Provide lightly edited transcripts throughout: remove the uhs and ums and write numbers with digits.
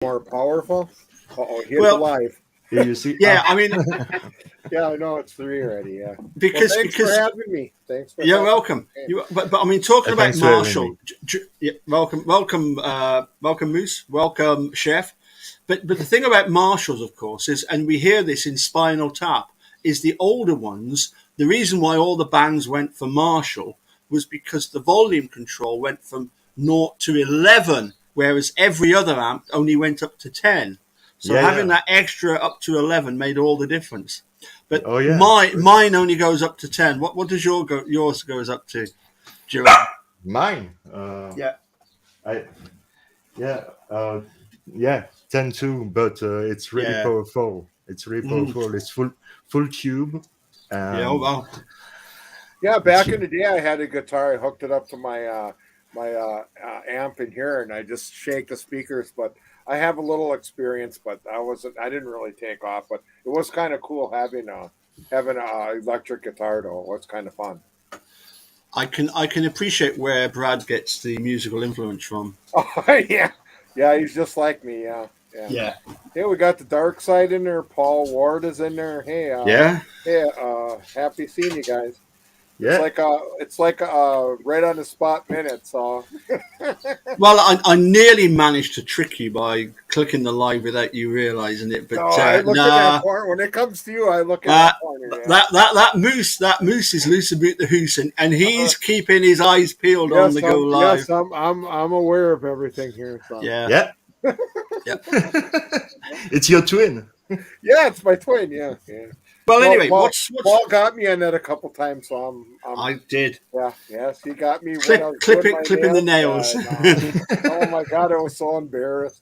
More powerful. Oh, hit the Well, live. Here you see. yeah, I mean, Yeah, I know it's three already. Yeah. Well, because thanks for because having me. Thanks for you're having welcome. me. But I mean, talking about Thanks for having Marshall, me. yeah, welcome, Moose, welcome, Chef. But the thing about Marshalls, of course, is, and we hear this in Spinal Tap, is the older ones. The reason why all the bands went for Marshall was because the volume control went from 0 to 11, whereas every other amp only went up to 10. So Yeah, having yeah. that extra up to 11 made all the difference. But Oh, yeah. mine only goes up to 10. What does yours goes up to, Jerome? Mine. Yeah. I yeah. Yeah. 10 too, but it's really Yeah. powerful. It's really Mhm. powerful. It's full tube, Yeah. Oh, and well. Yeah, it's back in the day, I had a guitar. I hooked it up to my amp in here, and I just shake the speakers. But I have a little experience, but I didn't really take off. But it was kind of cool having a electric guitar, though. It was kind of fun. I can appreciate where Brad gets the musical influence from. Oh yeah, yeah. He's just like me. Yeah, yeah. Yeah. Hey, we got the dark side in there. Paul Ward is in there. Yeah. Hey, happy seeing you guys. yeah. It's like right on the spot minute. So Well, I nearly managed to trick you by clicking the live without you realizing it, no, but I look in that nah. corner. When it comes to you, I look in Uh, that corner. Yeah. that moose is loose about the hoose, and he's keeping his eyes peeled on the go live. I'm aware of everything here. So Yeah, Yeah. yeah. It's your twin. yeah, it's my twin. Yeah, yeah. Well, Well, anyway, Paul, what's Paul got me on that a couple times, so I'm I did yeah, yes, he got me when I was doing my clipping the nails. nails. Yeah, no. Oh my god, I was so embarrassed.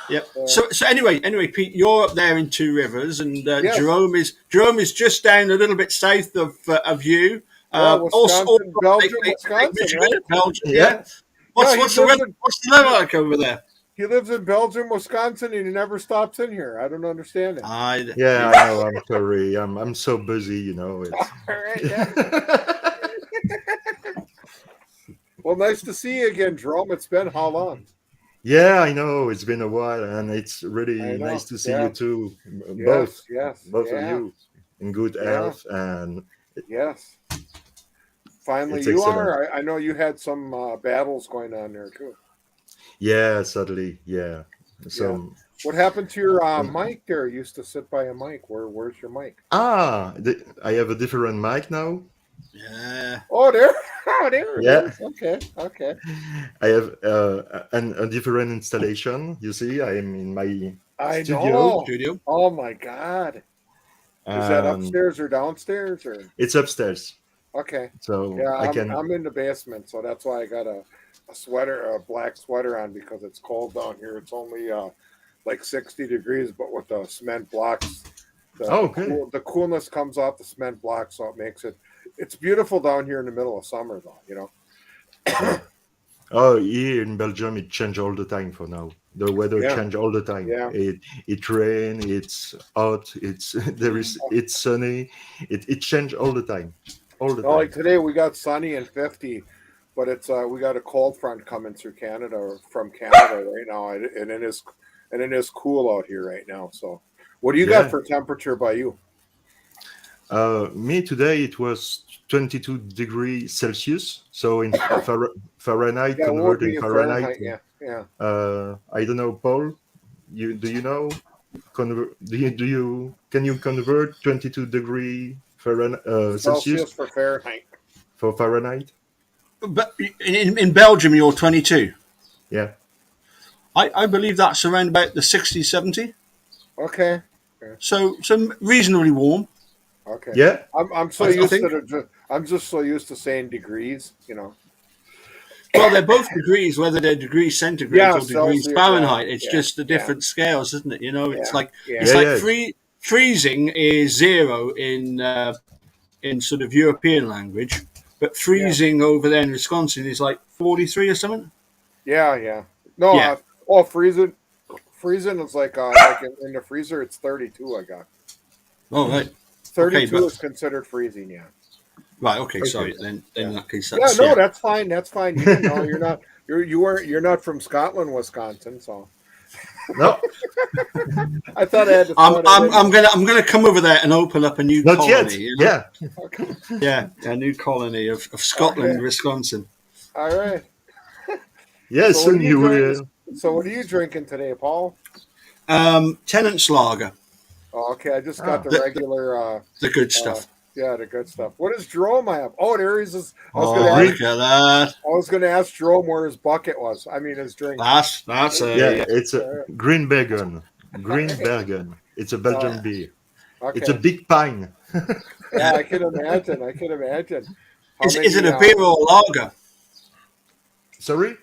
Yep. Uh, So anyway, Pete, you're up there in Two Rivers, and yes, Jerome is just down a little bit south of you. yeah, Also Wisconsin, Lake, Belgium, Lake Wisconsin, Michigan, right? Belgium. Yeah. Yeah. Yeah, he What's the lives weather? in What's the weather like over there? he lives in Belgium, Wisconsin, and he never stops in here. I don't understand it. I Yeah, I know. I'm sorry. I'm so busy. It's. All right, yeah. Well, nice to see you again, Jerome. It's been how long? Yeah, I know. It's been a while, and it's I really nice know. to see you Yeah. too, Yes. both, Yes. both of Yeah. you, in good Yeah. health, and Yes. Finally, it's you excellent. are. I know you had some battles going on there too. Yeah, sadly, yeah. Yeah. So, What happened to your um, mic there? You used to sit by a mic. Where's your mic? I have a different mic now. yeah. Oh, there. Oh, there it Yeah, is. Okay. Okay. I have a different installation. You see, I am in my I studio, know. Studio. Oh my God. Is that and upstairs or downstairs or? it's upstairs, Okay. so Yeah, I I'm can. I'm in the basement, so that's why I got a sweater, a black sweater on because it's cold down here. It's only like 60 degrees, but with the cement blocks, Oh, okay. the coolness comes off the cement blocks, so it makes it's beautiful down here in the middle of summer, though. You know. Yeah. Oh, here in Belgium, it change all the time for now. The weather Yeah. change all the time. Yeah. It rain, it's hot, it's it's sunny. It change all the time, all the Well, like time. today we got sunny and 50, but it's we got a cold front coming through Canada or from Canada right now, and it is cool out here right now. So, what do you got Yeah. for temperature by you? Me today it was 22 degrees Celsius. So in Fahrenheit, Yeah, what would converting be in Fahrenheit. Fahrenheit? Yeah, yeah. I don't know, Paul. You know? Do you can you convert 22 degree Fahrenheit Celsius Celsius for Fahrenheit. for Fahrenheit? But in Belgium, you're 22. Yeah. I believe that's around about the 60, 70. Okay. Okay. So reasonably warm. Okay. Yeah. I'm so I used think. to I'm just so used to saying degrees. You know. Well, they're both degrees, whether they're degrees centigrade Yeah, or degrees Celsius. Yeah, Fahrenheit. It's yeah, just the yeah, different scales, isn't it? It's yeah, like yeah. it's Yeah, like yeah. freezing is zero in sort of European language, but Yeah. freezing over there in Wisconsin is like 43 or something. Yeah, yeah. No, Yeah. freezing. Freezing is like in the freezer. It's 32. I got Oh right. Okay, 32 but is considered freezing. Yeah. right. Okay. Okay. Sorry. Then Yeah. in that case, Yeah. that's No, yeah. that's fine. That's fine. You didn't know. You're not. You're not from Scotland, Wisconsin. So No, I thought I had to throw I'm gonna come over there and open up a new not colony. yet. You know? Yeah. Okay. Yeah, a new colony of Scotland, Okay. Wisconsin. All right. Yeah, So what are soon you you drinking? will. So what are you drinking today, Paul? Tenant's Lager, Oh, okay, I just got Ah. the the, regular. the good Uh, stuff. yeah, the good stuff. What does Jerome have? Oh, there he is. I was gonna Oh, ask. look at that. I was gonna ask Jerome where his bucket was. I mean, his drink. That's Yeah, a it's a Uh, Greenbergen. all right. Greenbergen. It's a Belgian beer. It's a Okay. big pine. Yeah, I can imagine. I can imagine. How is it many? a beer or a lager? Sorry,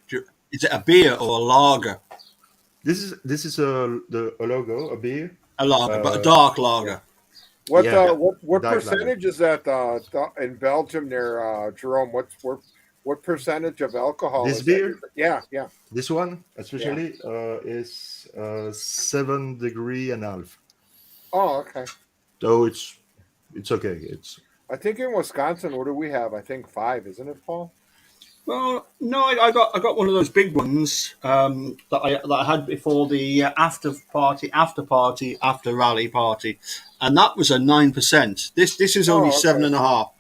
Is it a beer or a lager? this is a logo, a beer. A lager, but a Uh, dark Yeah. lager. What? yeah, What dark lager. percentage is that? In Belgium, there, Jerome. What percentage of alcohol This is that? beer, Yeah, yeah, this one yeah. especially, is 7 degree and a half. Oh, okay. So it's okay. It's I think in Wisconsin, what do we have? I think 5, isn't it, Paul? Well, no, I got one of those big ones that I had before the after party, after rally party, and that was a 9%. This is only Oh, seven okay, and a half.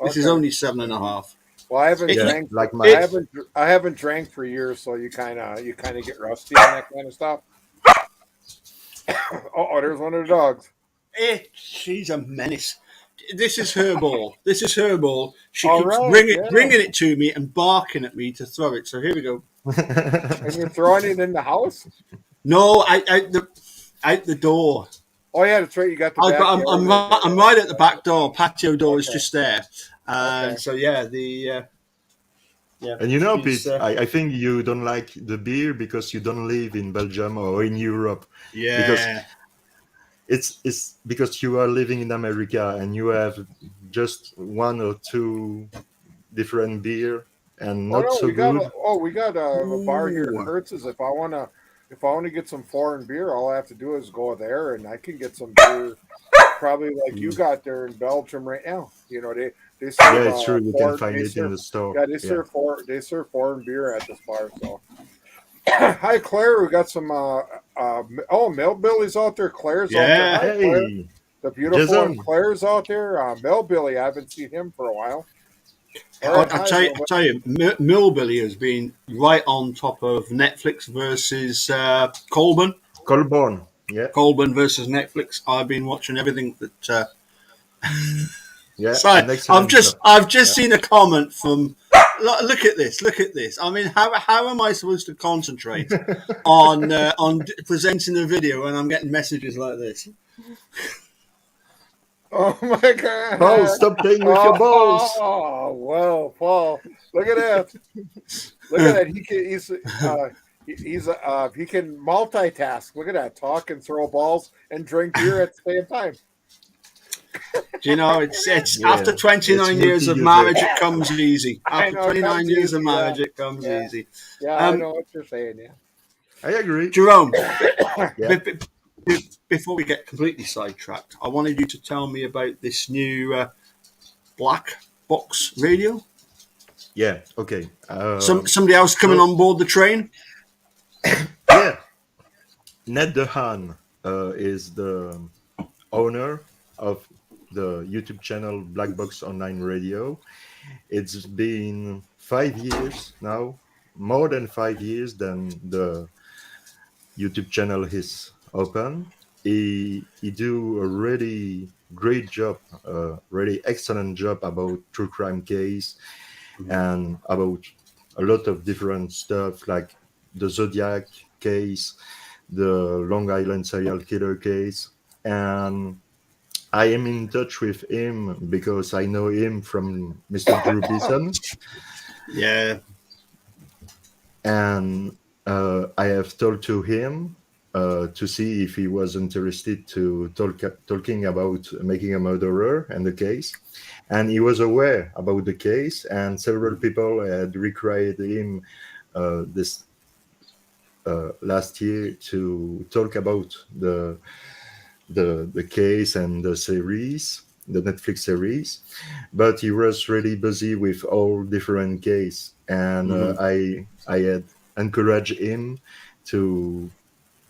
This is okay. only 7.5. Well, I haven't It, yeah, drank. like I my it, haven't. I haven't drank for years, so you kind of get rusty on that kind of stuff. Oh, there's one of the dogs. she's a menace. This is her ball. This is her ball. She All keeps right, yeah. bringing it to me and barking at me to throw it. So here we go. And you're throwing it in the house? No, out the door. Oh yeah, that's right. You got the I've got. backyard. I'm right at the back door. Patio door is Okay. just there, Okay. and so yeah, the yeah. And you know, She's, Pete, I think you don't like the beer because you don't live in Belgium or in Europe. Because yeah. it's because you are living in America and you have just one or two different beer and Oh not no, so good. we got a bar here in Ooh. Hertz's. If I wanna get some foreign beer, all I have to do is go there, and I can get some beer, probably like you got there in Belgium right now. They Yeah, serve it's true. You can foreign. find They it in serve the store. yeah they Yeah. serve foreign beer at this bar. So hi Claire, we got some Millbilly's out there. Claire's out there. Yeah. Hi Claire, Hey, the beautiful one. Jason. Claire's out there. Millbilly, I haven't seen him for a while. All right, hi I Millbilly. tell you, Millbilly has been right on top of Netflix versus Colburn. Colborne. Yeah, Colburn versus Netflix. I've been watching everything that. yeah, So an excellent job. I've just Yeah. seen a comment from. Look at this! Look at this! I mean, how am I supposed to concentrate on presenting a video when I'm getting messages like this? Oh my God! Paul, stop playing with your balls. Oh, well, Paul, look at that! Look at that! He can multitask. Look at that! Talk and throw balls and drink beer at the same time. Do you know, it's Yeah, after 29 it's years of multi-user. marriage, it comes easy. I After know it 29 comes years of easy. Yeah, marriage, it comes yeah, easy. yeah. I Um, know what you're saying. Yeah. I agree. Jerome, Yeah. before we get completely sidetracked, I wanted you to tell me about this new black box radio. Yeah. Okay. Somebody else coming on board the train. Yeah. Ned Dehaan is the owner of the YouTube channel Black Box Online Radio. It's been 5 years now, more than 5 years than the YouTube channel is open. He do a really great job, really excellent job about true crime case and about a lot of different stuff like the Zodiac case, the Long Island serial killer case, and I am in touch with him because I know him from Mr. Drew Bison, Yeah, and I have told to him to see if he was interested to talking about Making a Murderer and the case, and he was aware about the case, and several people had required him this last year to talk about the case and the series, the Netflix series, but he was really busy with all different cases, and I had encouraged him to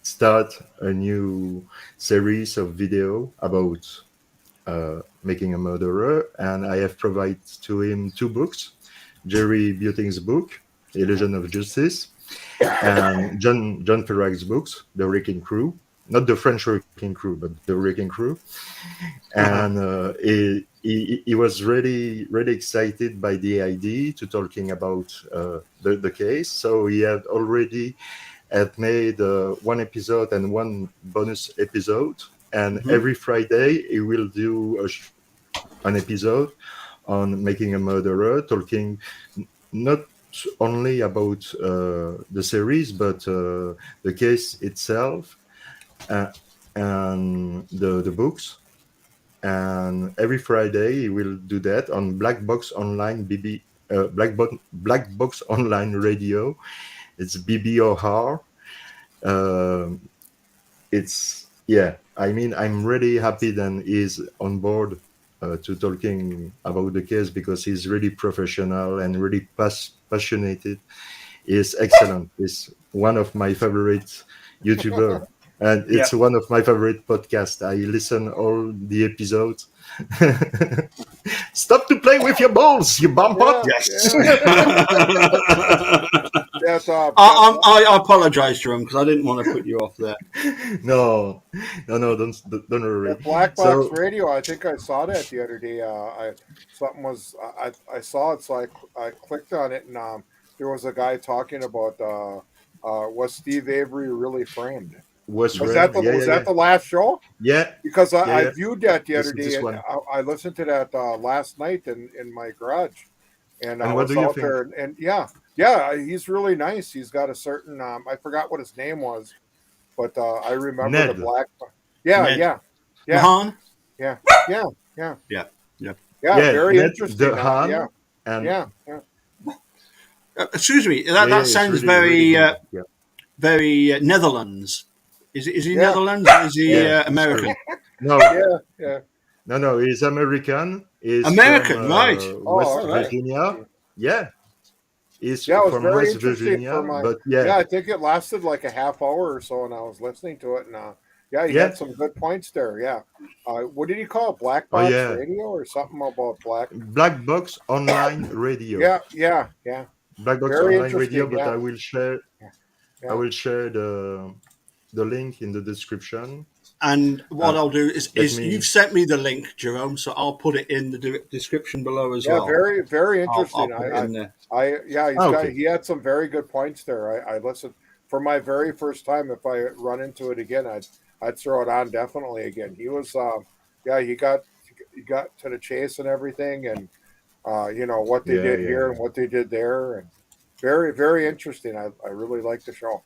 start a new series of video about making a murderer, and I have provided to him 2 books: Jerry Buting's book, Illusion of Justice, and John Ferrag's books, The Wrecking Crew. Not the French Wrecking Crew, but The Wrecking Crew. Uh-huh. And he was really excited by the idea to talking about the case. So he had made 1 episode and 1 bonus episode, and every Friday he will do an episode on making a murderer, talking not only about the series, but the case itself, and the books. And every Friday he will do that on Black Box Online Black Box Online Radio. It's BBOR. It's I mean, I'm really happy that he's on board to talking about the case, because he's really professional and really passionate. He's excellent. He's one of my favorite YouTuber, and it's one of my favorite podcasts. I listen all the episodes. Stop to play with your balls, you bumpot. Yes. That's I apologize, Jerome, because I didn't want to put you off there. No, don't worry. Black Box Radio. I think I saw that the other day. I saw it, so I clicked on it, and there was a guy talking about was Steve Avery really framed? Was that the last show? Yeah. Because I viewed that the other day, and I listened to that last night in my garage, and I what was do you out think? there, and he's really nice. He's got a certain I forgot what his name was, but I remember Ned. the black. Ned. Yeah. Very Ned interesting. DeHaan, and Excuse me, that it's sounds really good. very Netherlands. Is he Netherlands or is he American? No, no, he's American. He's American, from, right. West all right. Virginia. Yeah. He's It was from very West interesting Virginia, for my. but I think it lasted like a half hour or so, and I was listening to it, and he had some good points there. Yeah, what did he call it? Black Box Radio or something about Black Box Online Radio. Yeah. Black Box Very Online Radio, interesting, but yeah. I will share. Yeah. I will share the link in the description. And what I'll do is me- you've sent me the link, Jerome, so I'll put it in the description below as well. Very, very interesting. I'll put it in there. He had some very good points there. I listened for my very first time. If I run into it again, I'd throw it on definitely again. He was, he got to the chase and everything, and what they did here and what they did there, and very, very interesting. I really like the show.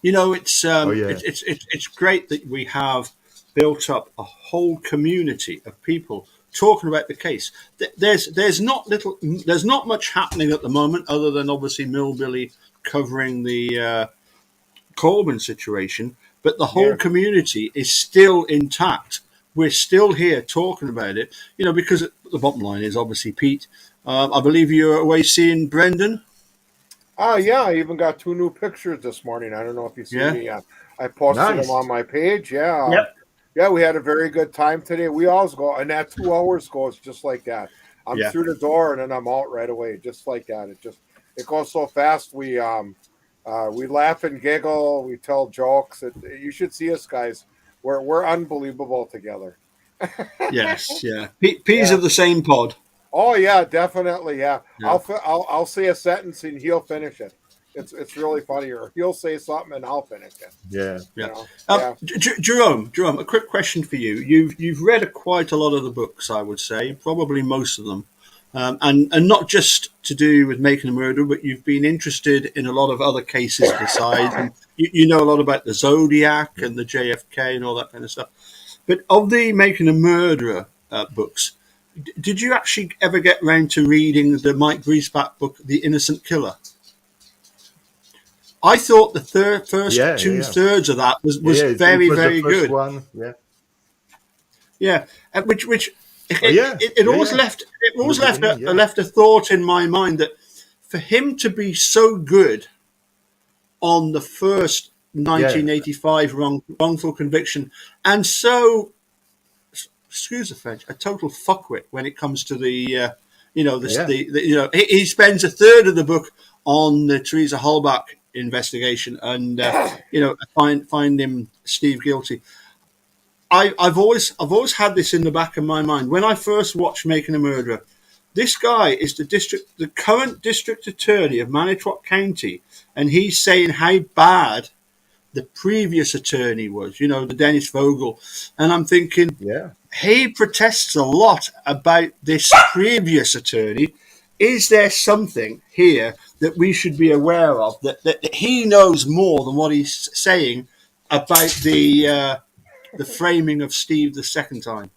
It's great that we have built up a whole community of people talking about the case. There's not much happening at the moment, other than obviously Millbilly covering the Corbin situation, but the whole community is still intact. We're still here talking about it, because the bottom line is obviously Pete. I believe you're away seeing Brendan. I even got 2 new pictures this morning. I don't know if you see me. I posted them on my page. Yeah. We had a very good time today. We always go, and that 2 hours goes just like that. I'm through the door and then I'm out right away, just like that. It goes so fast. We laugh and giggle. We tell jokes. You should see us, guys. We're unbelievable together. Yes, yeah. Peas of the same pod. Oh yeah, definitely. Yeah. I'll say a sentence and he'll finish it. It's really funny. Or he'll say something and I'll finish it. Yeah. Jerome, a quick question for you. You've read quite a lot of the books, I would say, probably most of them, and not just to do with making a murder, but you've been interested in a lot of other cases besides. And you know a lot about the Zodiac and the JFK and all that kind of stuff. But of the Making a Murderer books, did you actually ever get round to reading the Mike Griesbach book, The Innocent Killer? I thought the first 2/3 of that was very, very good. One. It always left a thought in my mind that for him to be so good on the first Yeah, 1985 wrongful conviction, and so, excuse the French, a total fuckwit when it comes to yeah, he spends a third of the book on the Teresa Halbach investigation, and find him Steve guilty. I've always had this in the back of my mind when I first watched Making a Murderer. This guy is the current district attorney of Manitowoc County, and he's saying how bad the previous attorney was. The Dennis Vogel, and I'm thinking yeah. he protests a lot about this previous attorney. Is there something here that we should be aware of that he knows more than what he's saying about the framing of Steve the second time?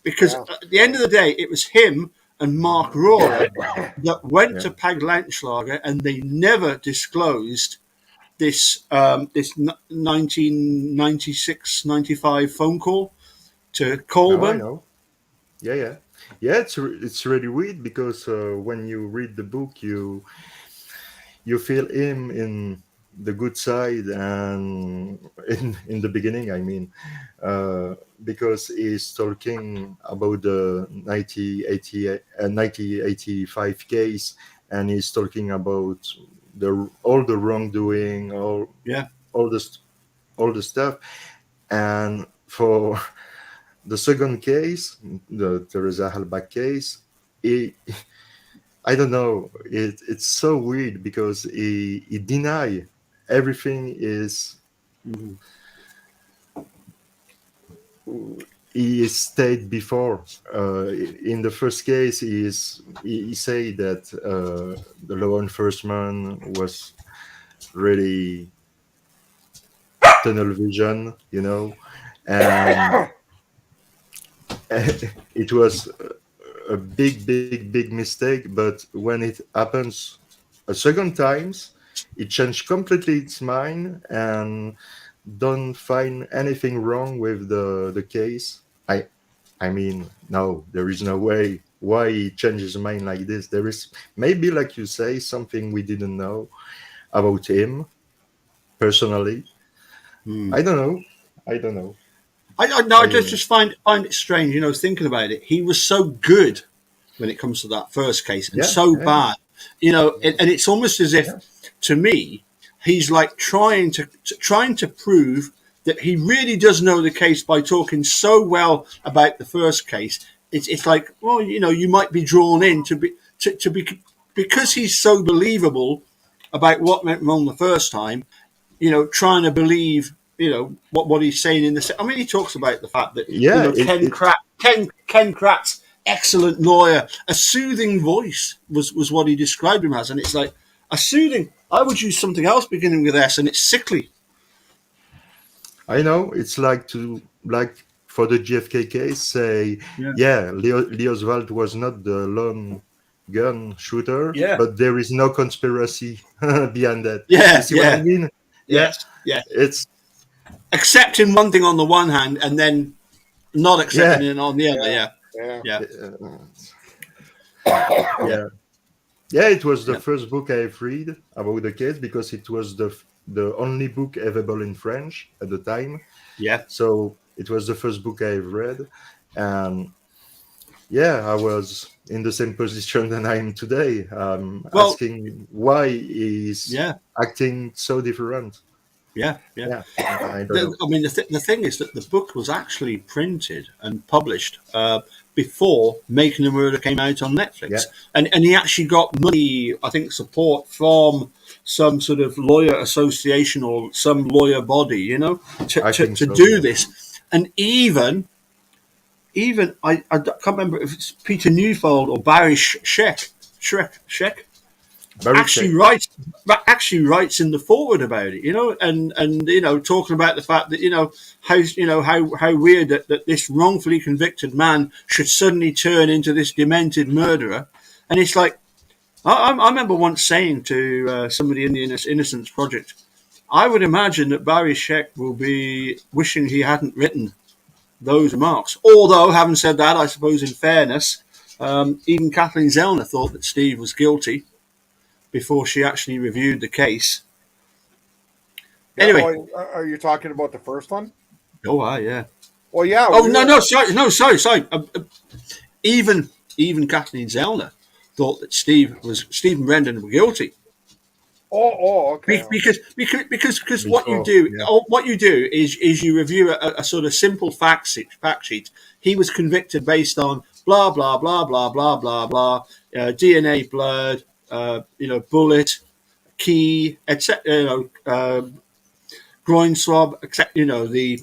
Because Yeah. at the end of the day, it was him and Mark Rohrer that went to Pag Lautenschlager, and they never disclosed this 1996-95 phone call to No, I Colburn. know. Yeah, yeah, yeah. It's really weird because when you read the book, you feel him in the good side and in the beginning. I mean, because he's talking about the 1985 case, and he's talking about all the wrongdoing, Yeah. all this all the stuff, and for the second case, the Teresa Halbach case, he, I don't know. It's so weird because he deny everything is Mhm. he stated before. In the first case, he say that the law enforcement was really tunnel vision, and it was a big mistake. But when it happens a second times, it changed completely its mind and don't find anything wrong with the case. I mean, no, there is no way why he changes his mind like this. There is maybe, like you say, something we didn't know about him personally. Mm. I don't know. I don't know. I no, I just I, just find it strange, thinking about it. He was so good when it comes to that first case, and yeah, so yeah, bad, and it's almost as if, yeah, to me, he's like trying to prove that he really does know the case by talking so well about the first case. It's like, well, you might be drawn in to be because he's so believable about what went wrong the first time, trying to believe, what he's saying in the. I mean, he talks about the fact that yeah. Ken Kratz, excellent lawyer, a soothing voice was what he described him as, and it's like a soothing. I would use something else beginning with S, and it's sickly. I know it's like for the GFK case, say, Yeah, yeah, Lee Oswald was not the lone gun shooter, yeah, but there is no conspiracy behind that. You yeah, see what I yeah, mean? Yeah, yes, yeah. it's Accepting one thing on the one hand, and then not accepting yeah, it on the other. Yeah. Yeah, Yeah. yeah, uh, yeah, yeah, yeah. It was the yeah, first book I've read about the case because it was the only book available in French at the time. yeah. So it was the first book I've read, and yeah, I was in the same position than I am today. Well, Asking why he's yeah, acting so different. yeah, yeah. Yeah, I don't know. I mean, the thing is that the book was actually printed and published before Making a Murder came out on Yeah, Netflix, and he actually got money, I think, support from some sort of lawyer association or some lawyer body, I think to so. do Yeah, this, and even I can't remember if it's Peter Newfold or Barry Schreck very actually check. writes in the forward about it, and talking about the fact that how weird that this wrongfully convicted man should suddenly turn into this demented murderer, and it's like I remember once saying to somebody in the Innocence Project, I would imagine that Barry Scheck will be wishing he hadn't written those remarks. Although, having said that, I suppose in fairness, even Kathleen Zellner thought that Steve was guilty before she actually reviewed the case. Yeah, Anyway, are you talking about the first one? yeah. Well, yeah. Oh we no, were- no, sorry. Even Kathleen Zellner thought that Steve and Brendan were guilty. Okay. Because Before, yeah. what you do is you review a sort of simple fact sheet. He was convicted based on blah blah blah blah blah blah blah, DNA, blood, bullet, key, etc. Groin swab, except the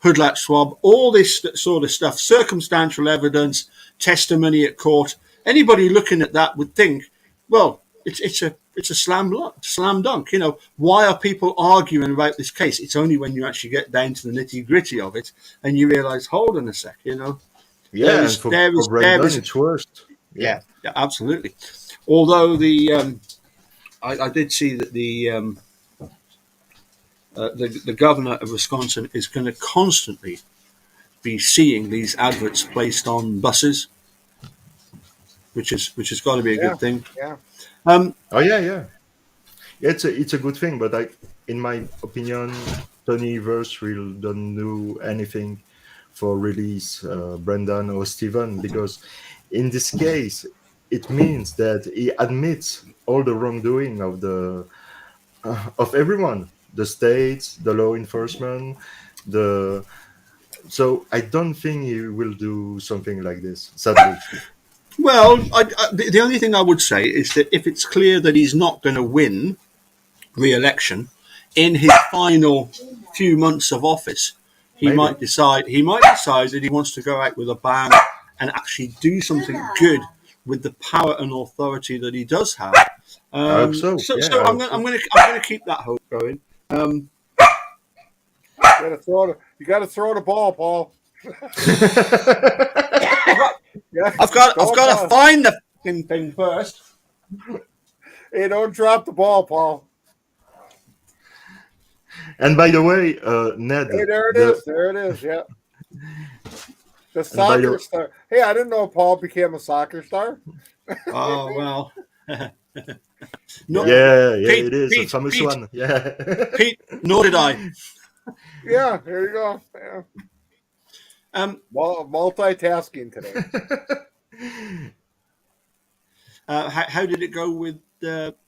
hoodlat swab, all this sort of stuff, circumstantial evidence, testimony at court. Anybody looking at that would think, well, it's a slam dunk. Why are people arguing about this case? It's only when you actually get down to the nitty gritty of it and you realise, hold on a sec, Yeah, and for Brendan, it's worse. yeah, absolutely. Although I did see that the governor of Wisconsin is going to constantly be seeing these adverts placed on buses, which has got to be a good thing. Yeah. Oh yeah. It's a good thing, but in my opinion, Tony Verse will don't do anything for release Brendan or Steven, because in this case it means that he admits all the wrongdoing of everyone, the states, the law enforcement, so I don't think he will do something like this, sadly. Well, the only thing I would say is that if it's clear that he's not going to win re-election in his final few months of office, he Maybe. might decide that he wants to go out with a bang and actually do something good with the power and authority that he does have. I hope so. So Yeah, I'm going to keep that hope going. You got to throw the ball, Paul. Yeah. I've got to find the fucking thing first. Hey, don't drop the ball, Paul. And by the way, Ned. Hey, there it is. There it is. Yeah. The soccer star. Hey, I didn't know Paul became a soccer star. Oh well. No, Yeah, Pete, it is a Pete, famous Pete. one. Yeah. Pete, nor did I. Yeah, there you go. Yeah. Multitasking today. How did it go with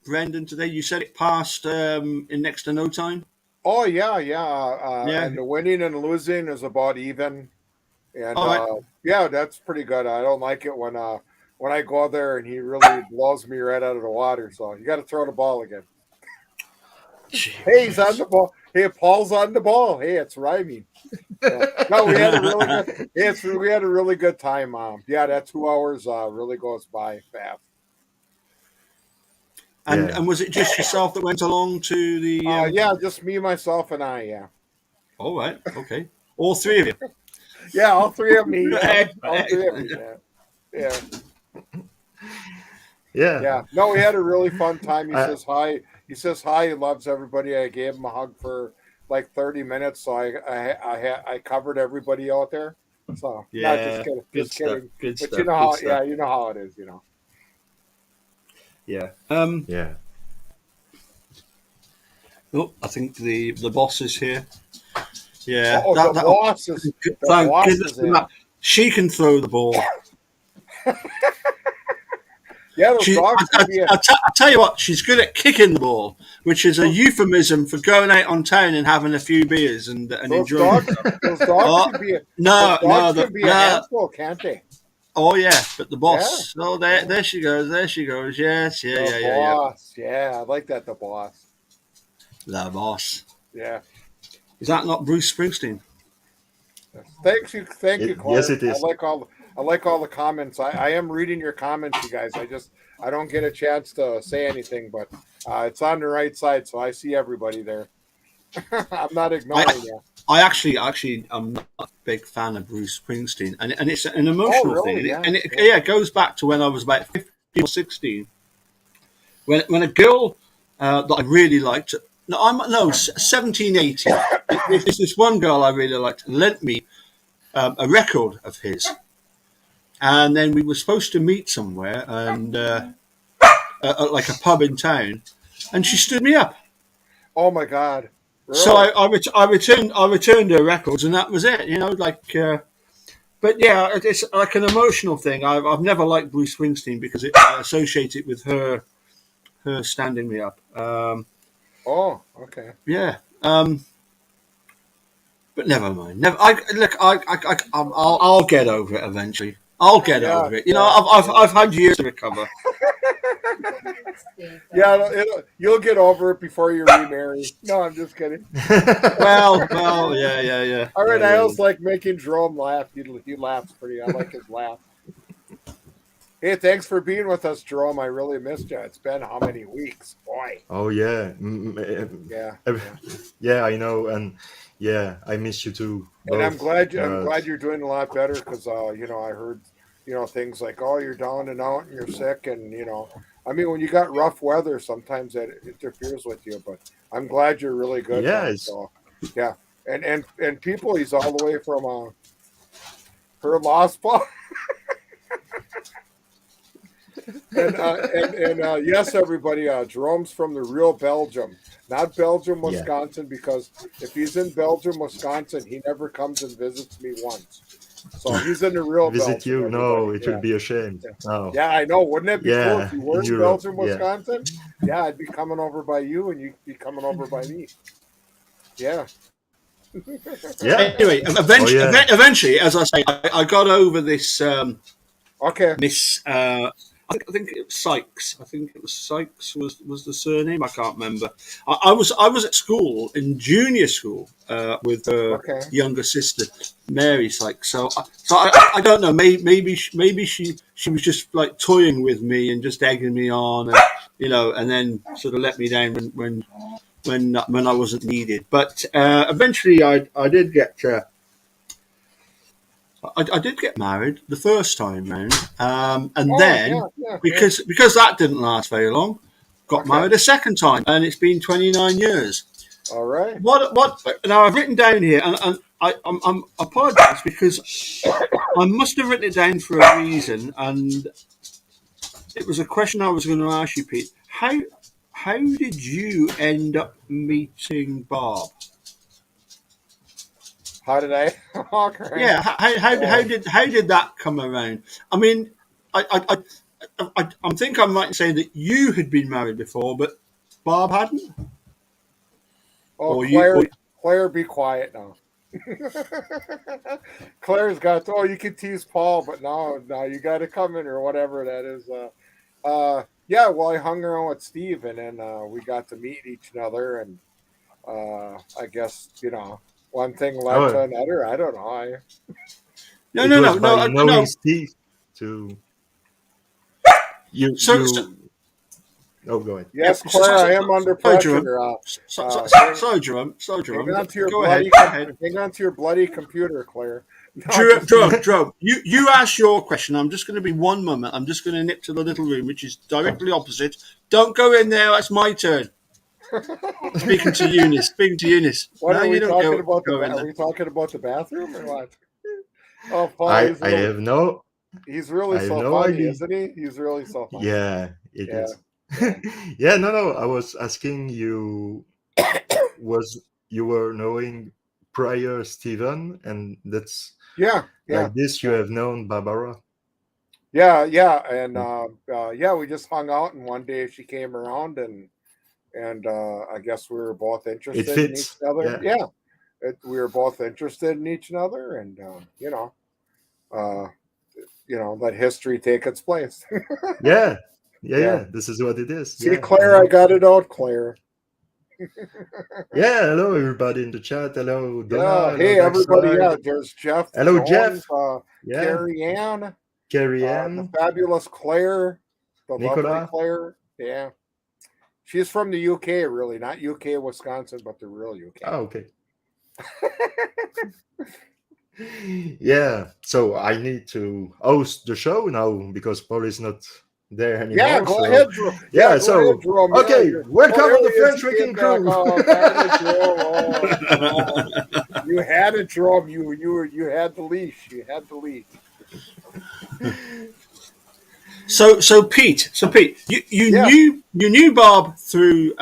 Brendan today? You said it passed in next to no time. Oh yeah. Yeah. And the winning and losing is about even. And All right. yeah, that's pretty good. I don't like it when I go there and he really blows me right out of the water. So you got to throw the ball again. Hey, he's on the ball. Hey, Paul's on the ball. Hey, it's rhyming. No, we had a really good. We had a really good time. Yeah, that 2 hours really goes by fast. And was it just yourself that went along to the? Yeah, just me, myself, and I. Yeah. All right. Okay. All three of you. Yeah, all three of me. All three of me. Yeah. Yeah. No, we had a really fun time. He says hi. He says hi. He loves everybody. I gave him a hug for like 30 minutes, so I covered everybody out there. So Yeah, just kidding. good Just stuff. kidding. Good But stuff. you know how good stuff. you know how it is, Yeah. Yeah. Oh, I think the boss is here. Yeah. Oh, the boss is in. She can throw the ball. Yeah, those dogs can be I'll tell you what, she's good at kicking the ball, which is a euphemism for going out on town and having a few beers and those enjoying. those dogs can be a handful, can't they? Oh yeah, but the boss. Yeah. Oh, there she goes. There she goes. Yes, yeah. Boss. Yeah, I like that. The boss. The boss. Yeah. Is that not Bruce Springsteen? Thank you, Claire. Yes, it is. I like all the comments. I am reading your comments, you guys. I don't get a chance to say anything, but it's on the right side, so I see everybody there. I'm not ignoring you. I actually am not a big fan of Bruce Springsteen, and it's an emotional thing, yeah. and it goes back to when I was about 15 or 16, when a girl that I really liked. No, 17, 18. There's this one girl I really liked lent me a record of his. And then we were supposed to meet somewhere, and like a pub in town, and she stood me up. Oh my God! So Really? I returned her records, and that was it. But yeah, it's like an emotional thing. I've never liked Bruce Springsteen because I associate it with her standing me up. Oh, okay. Yeah. But never mind. Never. I'll get over it eventually. I'll get Yeah, over it. yeah, yeah. I've had years to recover. Yeah, you'll get over it before you remarry. No, I'm just kidding. All right, I yeah. always like making Jerome laugh. He laughs pretty. I like his laugh. Hey, thanks for being with us, Jerome. I really missed you. It's been how many weeks? Boy. Oh yeah, Yeah, ev- yeah. yeah, I know, and yeah, I miss you too, And both. I'm glad you're doing a lot better because I heard things like, oh, you're down and out and you're sick, and I mean, when you got rough weather, sometimes that interferes with you. But I'm glad you're really good now. Yes, So yeah, and people, he's all the way from her lost ball. And yes, everybody, Jerome's from the real Belgium, not Belgium, yeah. Wisconsin, because if he's in Belgium, Wisconsin, he never comes and visits me once. So he's in the real Visit Belgium, you? No, everybody. it Yeah, would be a shame. yeah, Oh, yeah. I know. Wouldn't it be cool if yeah, you were in in Europe. Belgium, Yeah, Wisconsin? Yeah, I'd be coming over by you, and you'd be coming over by me. Yeah. yeah. Anyway, Oh yeah. eventually, as I say, I got over this. Okay. Miss, I think it was Sykes. I think it was Sykes was the surname. I can't remember. I was at school in junior school with her Okay. younger sister Mary Sykes. I don't know. Maybe she was just like toying with me and just egging me on, and and then sort of let me down when I wasn't needed. But eventually, I did get. I did get married the first time round, and Oh then yeah, yeah, yeah. because that didn't last very long, got Okay. married a second time, and it's been 29 years. All right. What now? I've written down here, and I'm apologise because I must have written it down for a reason, and it was a question I was going to ask you, Pete. How did you end up meeting Bob? How did I? Okay. Yeah, Uh, how did that come around? I mean, I think I'm right in saying that you had been married before, but Bob hadn't, oh, or you, or Claire, be quiet now. Claire's got. Oh, you can tease Paul, but no, you got to come in or whatever that is. Yeah. Well, I hung around with Steve, and then we got to meet each other, and I guess one thing led to Oh, another. I don't know. no, it no, was no, by no, knowing no. Steve to you. So You. Oh, go ahead. yeah, Yes, Claire, I am under sorry, Jerome. pressure. Hang, Sorry, hang Jerome. on to your Go ahead, bloody, go ahead. hang on to your bloody computer, Claire. No, I'm Jerome, just kidding. Jerome, you ask your question. I'm just going to be one moment. I'm just going to nip to the little room, which is directly opposite. Don't go in there. It's my turn. Speaking to Eunice. Speaking to Eunice. What No, are you we don't talking about? go in Are there. we talking about the bathroom or what? Oh, Paul, I have no. he's really I have so no funny, idea. isn't he? He's really so funny. Yeah, it Yeah, is. yeah. Yeah, no, no. I was asking you. Was you were knowing prior Stephen, and that's Yeah, yeah, like this. You yeah, have known Barbara. yeah, and Mm. yeah, we just hung out, and one day she came around, and I guess we were both It interested in each fits. other. Yeah, Yeah, we were both interested in each other, and uh, let history take its place. yeah, yeah, Yeah. yeah. This is what it is. See, Yeah, I Claire, I know. got it out, Claire. Yeah, hello everybody in the chat. Hello Yeah. Donna. Hello Hey, everybody. Backside. Yeah, there's Jeff Hello Jones, Jeff. Yeah, Carrie Ann, Carrie the Ann, fabulous Claire, the lovely Nicola. Claire. Yeah. She's from the UK, really, not UK, Wisconsin, but the real UK. Oh, okay. Yeah, so I need to host the show now because Paul is not there Yeah, anymore. go So ahead, Jerome. Yeah, yeah, go ahead, so Jerome. Yeah, okay, oh, welcome there on the he is. French He came Wrecking back. Crew. Oh, fabulous, Jerome. You had it, Jerome. You had the leash. You had the leash. So Pete, you Yeah. knew Bob through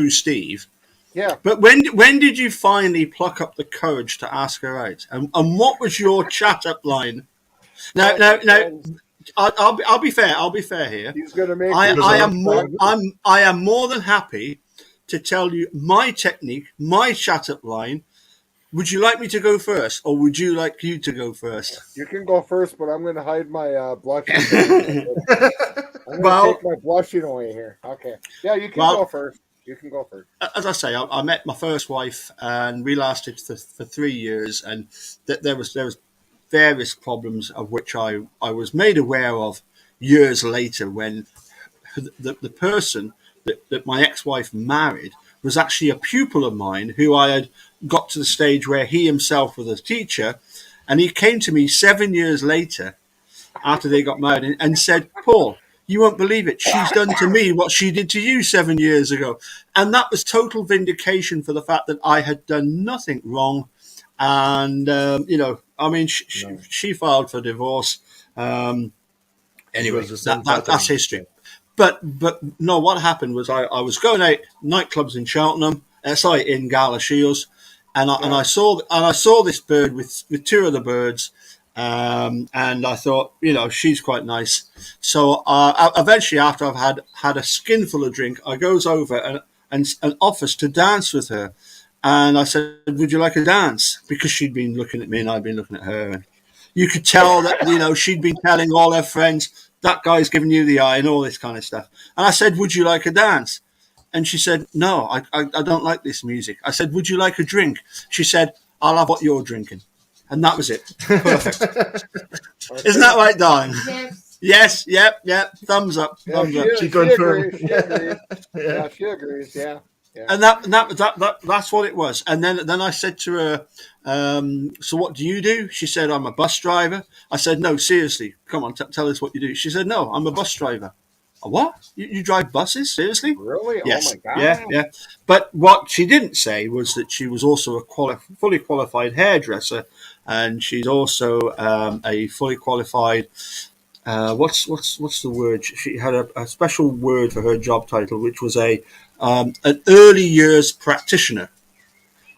Steve. Yeah. But when did you finally pluck up the courage to ask her out? And what was your chat up line? Now, Oh now, my now, God. I'll be fair. I'll be fair here. He's gonna make I, me Because I I'm am so more excited. I am more than happy to tell you my technique, my chat up line. Would you like me to go first, or would you like you to go first? You can go first, but I'm gonna hide my blushing thing in my lip. I'm gonna take well, my blushing away here. Okay. Yeah, you can go well, first. You can go first. as I say, I met my first wife, and we lasted for 3 years, and there was various problems of which I was made aware of years later when the person that my ex-wife married was actually a pupil of mine who I had got to the stage where he himself was a teacher, and he came to me 7 years later after they got married and said, Paul, you won't believe it. She's done to me what she did to you 7 years ago. And that was total vindication for the fact that I had done nothing wrong. And, I mean, No, she filed for divorce. it Anyway, was the same that's pattern. history. Yeah. But no, what happened was I was going out nightclubs in Cheltenham, in Galashiels, Yeah. and I saw this bird with two other birds, and I thought, she's quite nice. So eventually, after I've had a skinful of drink, I goes over and offers to dance with her, and I said, "Would you like a dance?" Because she'd been looking at me and I'd been looking at her, and you could tell that she'd been telling all her friends that guy's giving you the eye and all this kind of stuff. And I said, "Would you like a dance?" And she said, "No, I don't like this music." I said, "Would you like a drink?" She said, "I'll have what you're drinking." And that was it. Perfect. Isn't that Okay. right, darling? Yes. Yep. Thumbs up. Yeah, Thumbs up. She she confirmed. agrees. She agrees. Yeah. Yeah, she agrees. Yeah. Yeah. And that's what it was. And then I said to her, "So what do you do?" She said, "I'm a bus driver." I said, "No, seriously, come on, tell us what you do." She said, "No, I'm a bus driver." "A what? You drive buses? Seriously?" Really? Oh my Yes. Yeah. God. Yeah. But what she didn't say was that she was also a fully qualified hairdresser, and she's also a fully qualified. What's the word? She had a special word for her job title, which was an early years practitioner,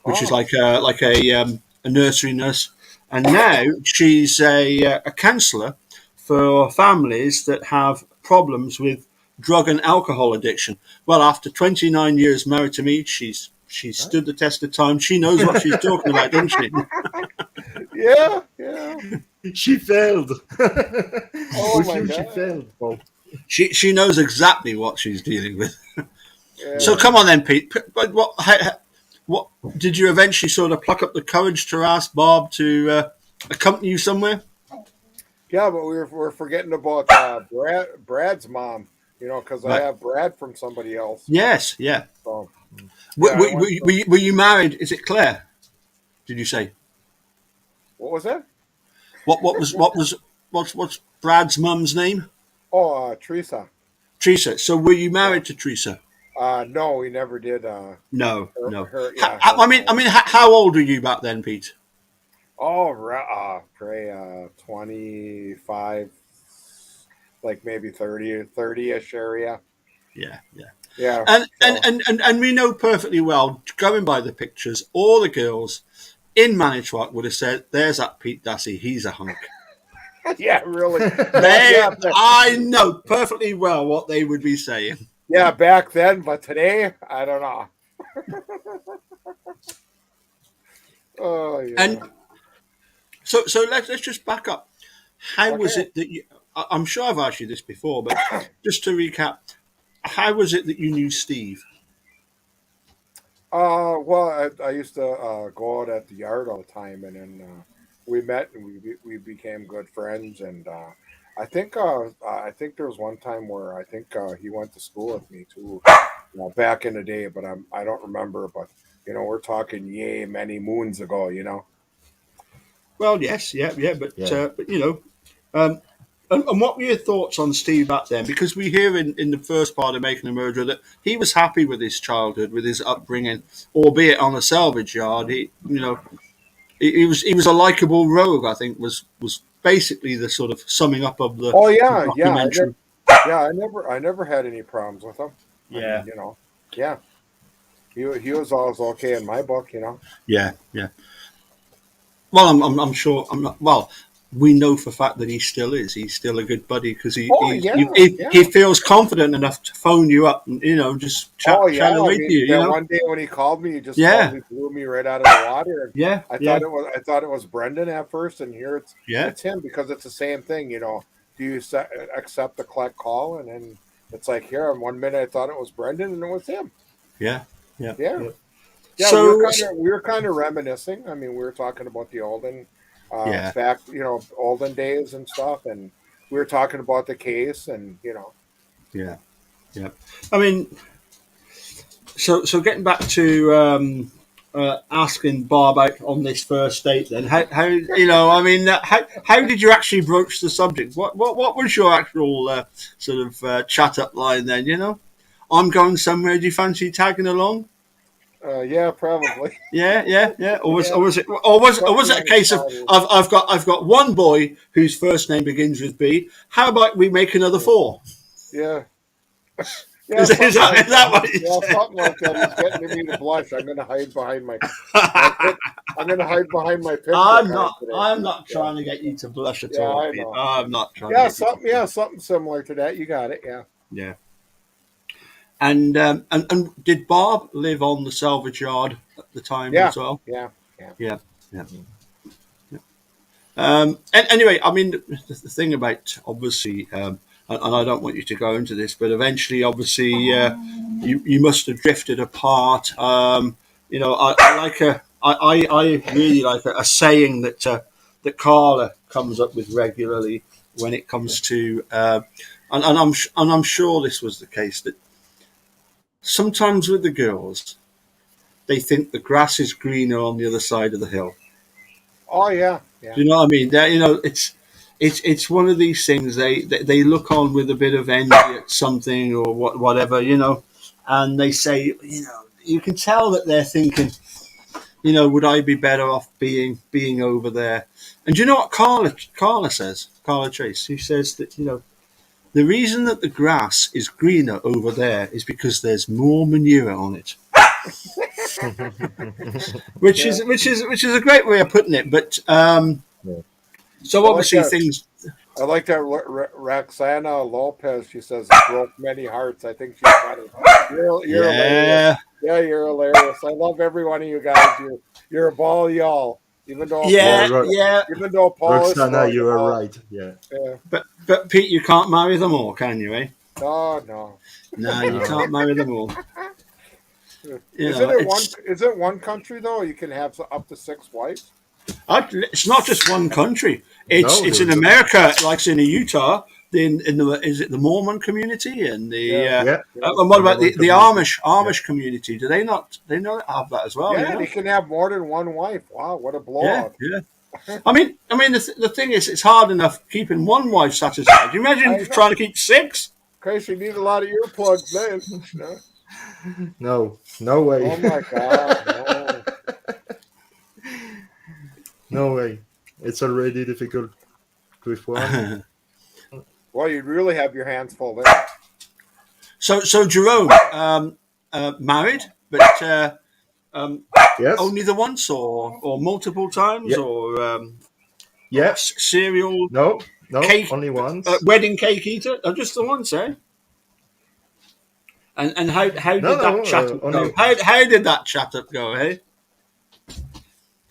which is Oh. like a nursery nurse, and now she's a counsellor for families that have problems with drug and alcohol addiction. Well, after 29 years married to me, she's stood the test of time. She knows what she's talking about, doesn't she? Yeah. Yeah. She failed. Oh With my you, she God. failed. Paul. She knows exactly what she's dealing with. So Yeah. come on then, Pete. But what did you eventually sort of pluck up the courage to ask Bob to accompany you somewhere? Yeah, but we're forgetting about Brad's mom. Because I Right. have Brad from somebody else. Yes. Yeah. So Were, yeah, I were, went. were, you- were you married? Is it Claire? Did you say What was that? what's Brad's mum's name? Oh, Teresa. Teresa. So were you Yeah. married to Teresa? No, we never did. No. No. Her. Yeah, I her. mean, how old were you back then, Pete? Oh, Gray, 25, like maybe 30-ish area. Yeah. Yeah. Yeah. And, and, So, and, and, and we know perfectly well, going by the pictures, all the girls in Manitowoc would have said, "There's that Pete Dassey. He's a hunk." yeah, really. Yeah, I know perfectly well what they would be saying. yeah, back then, but today, I don't know. Oh, And yeah. so let's just back up. How was Okay. it that you? I'm sure I've asked you this before, but just to recap, how was it that you knew Steve? Well, I used to go out at the yard all the time, and then we met and we became good friends. And I think there was one time where I think he went to school with me too, back in the day. But I don't remember. But we're talking yay many moons ago. Well, yes, yeah, but Yeah. um, and what were your thoughts on Steve back then? Because we hear in the first part of Making a Murderer that he was happy with his childhood, with his upbringing, albeit on a salvage yard. He was a likable rogue. I think was basically the sort of summing up of Oh the yeah, yeah. documentary. Yeah, I never had any problems with him. I Yeah. mean, yeah. he was always okay in my book, you know. Yeah, yeah. Well, I'm sure I'm not. Well, we know for a fact that he still is. He's still a good buddy because Oh yeah, he yeah. feels confident enough to phone you up and just Oh yeah. chat I away to mean, you. You that know. one day when he called me, he just Yeah, totally blew me right out of the water. And yeah, yeah, I thought it was Brendan at first, and here yeah, it's him because it's the same thing, you know. Do you accept the collect call, and then it's like here. And 1 minute I thought it was Brendan, and it was him. yeah, yeah, Yeah. yeah. Yeah, So we were kind of reminiscing. I mean, we were talking about the olden, yeah, back, you know, olden days and stuff, and we were talking about the case, and you know, yeah, yeah. I mean, so getting back to asking Bob out on this first date, then how I mean, how did you actually broach the subject? What was your actual sort of chat up line then? I'm going somewhere. Do you fancy tagging along? yeah, probably, Yeah, yeah, yeah. Or was yeah, or was it or was something it a on the case of side. I've got one boy whose first name begins with B. How about we make another four? Yeah, yeah, Is, is something that like is that that. what you Yeah, said? something like that. He's getting me to blush. I'm gonna hide behind my pic. I'm gonna hide behind my picture I'm card not. today. I'm not Yeah, trying to get you to blush at yeah, all, I Pete. know. I'm not trying to get you to. Yeah, something similar to that. You got it. Yeah. Yeah. And did Bob live on the salvage yard at the time Yeah, as well? yeah, yeah. Yeah. Yeah. And anyway, I mean, the thing about obviously, and I don't want you to go into this, but eventually, obviously, you must have drifted apart. I like I really like a saying that Carla comes up with regularly when it comes to, and I'm sure this was the case that sometimes with the girls they think the grass is greener on the other side of the hill. Oh yeah, yeah, Do you know what I mean? It's one of these things. They look on with a bit of envy at something or whatever, and they say, you can tell that they're thinking, would I be better off being over there? And do you know what Carla says? Carla Chase. She says that the reason that the grass is greener over there is because there's more manure on it. Which yeah. is which is a great way of putting it. But Yeah. so I like obviously that. things. I like that Roxana Lopez. She says it broke many hearts. I think she's funny. You're hilarious. Yeah, Yeah, you're hilarious. I love every one of you guys. You're a ball, y'all. Yeah, yeah. Even though Paul is Roxana, smart, you are right. Yeah. yeah. But Pete, you can't marry them all, can you? Eh? No, no. No, you No. can't marry them all. Isn't it one? It's Is it one country though? You can have up to 6 wives. it's not just one country. It's No, it's in there's America, like in Utah. In the is it the Mormon community and the Yeah, yeah, yeah, and what the about Mormon the community. Yeah. Amish community? Do they not have that as well? yeah. They can have more than one wife. Wow, what a Yeah, blowout! yeah. I mean, the thing is, it's hard enough keeping one wife satisfied. You imagine I know. trying to keep six? Case you need a lot of earplugs then. No. No, no way. Oh my God, no. No way. It's already difficult with one. Well, you'd really have your hands full there. So Jerome, married, but Yes. only the once, or multiple times, Yeah. or Yeah. cereal No. No. cake, Only once. wedding cake eater, just the once, eh? And how No. did that No. chat up go? Only. How did that chat up go, eh?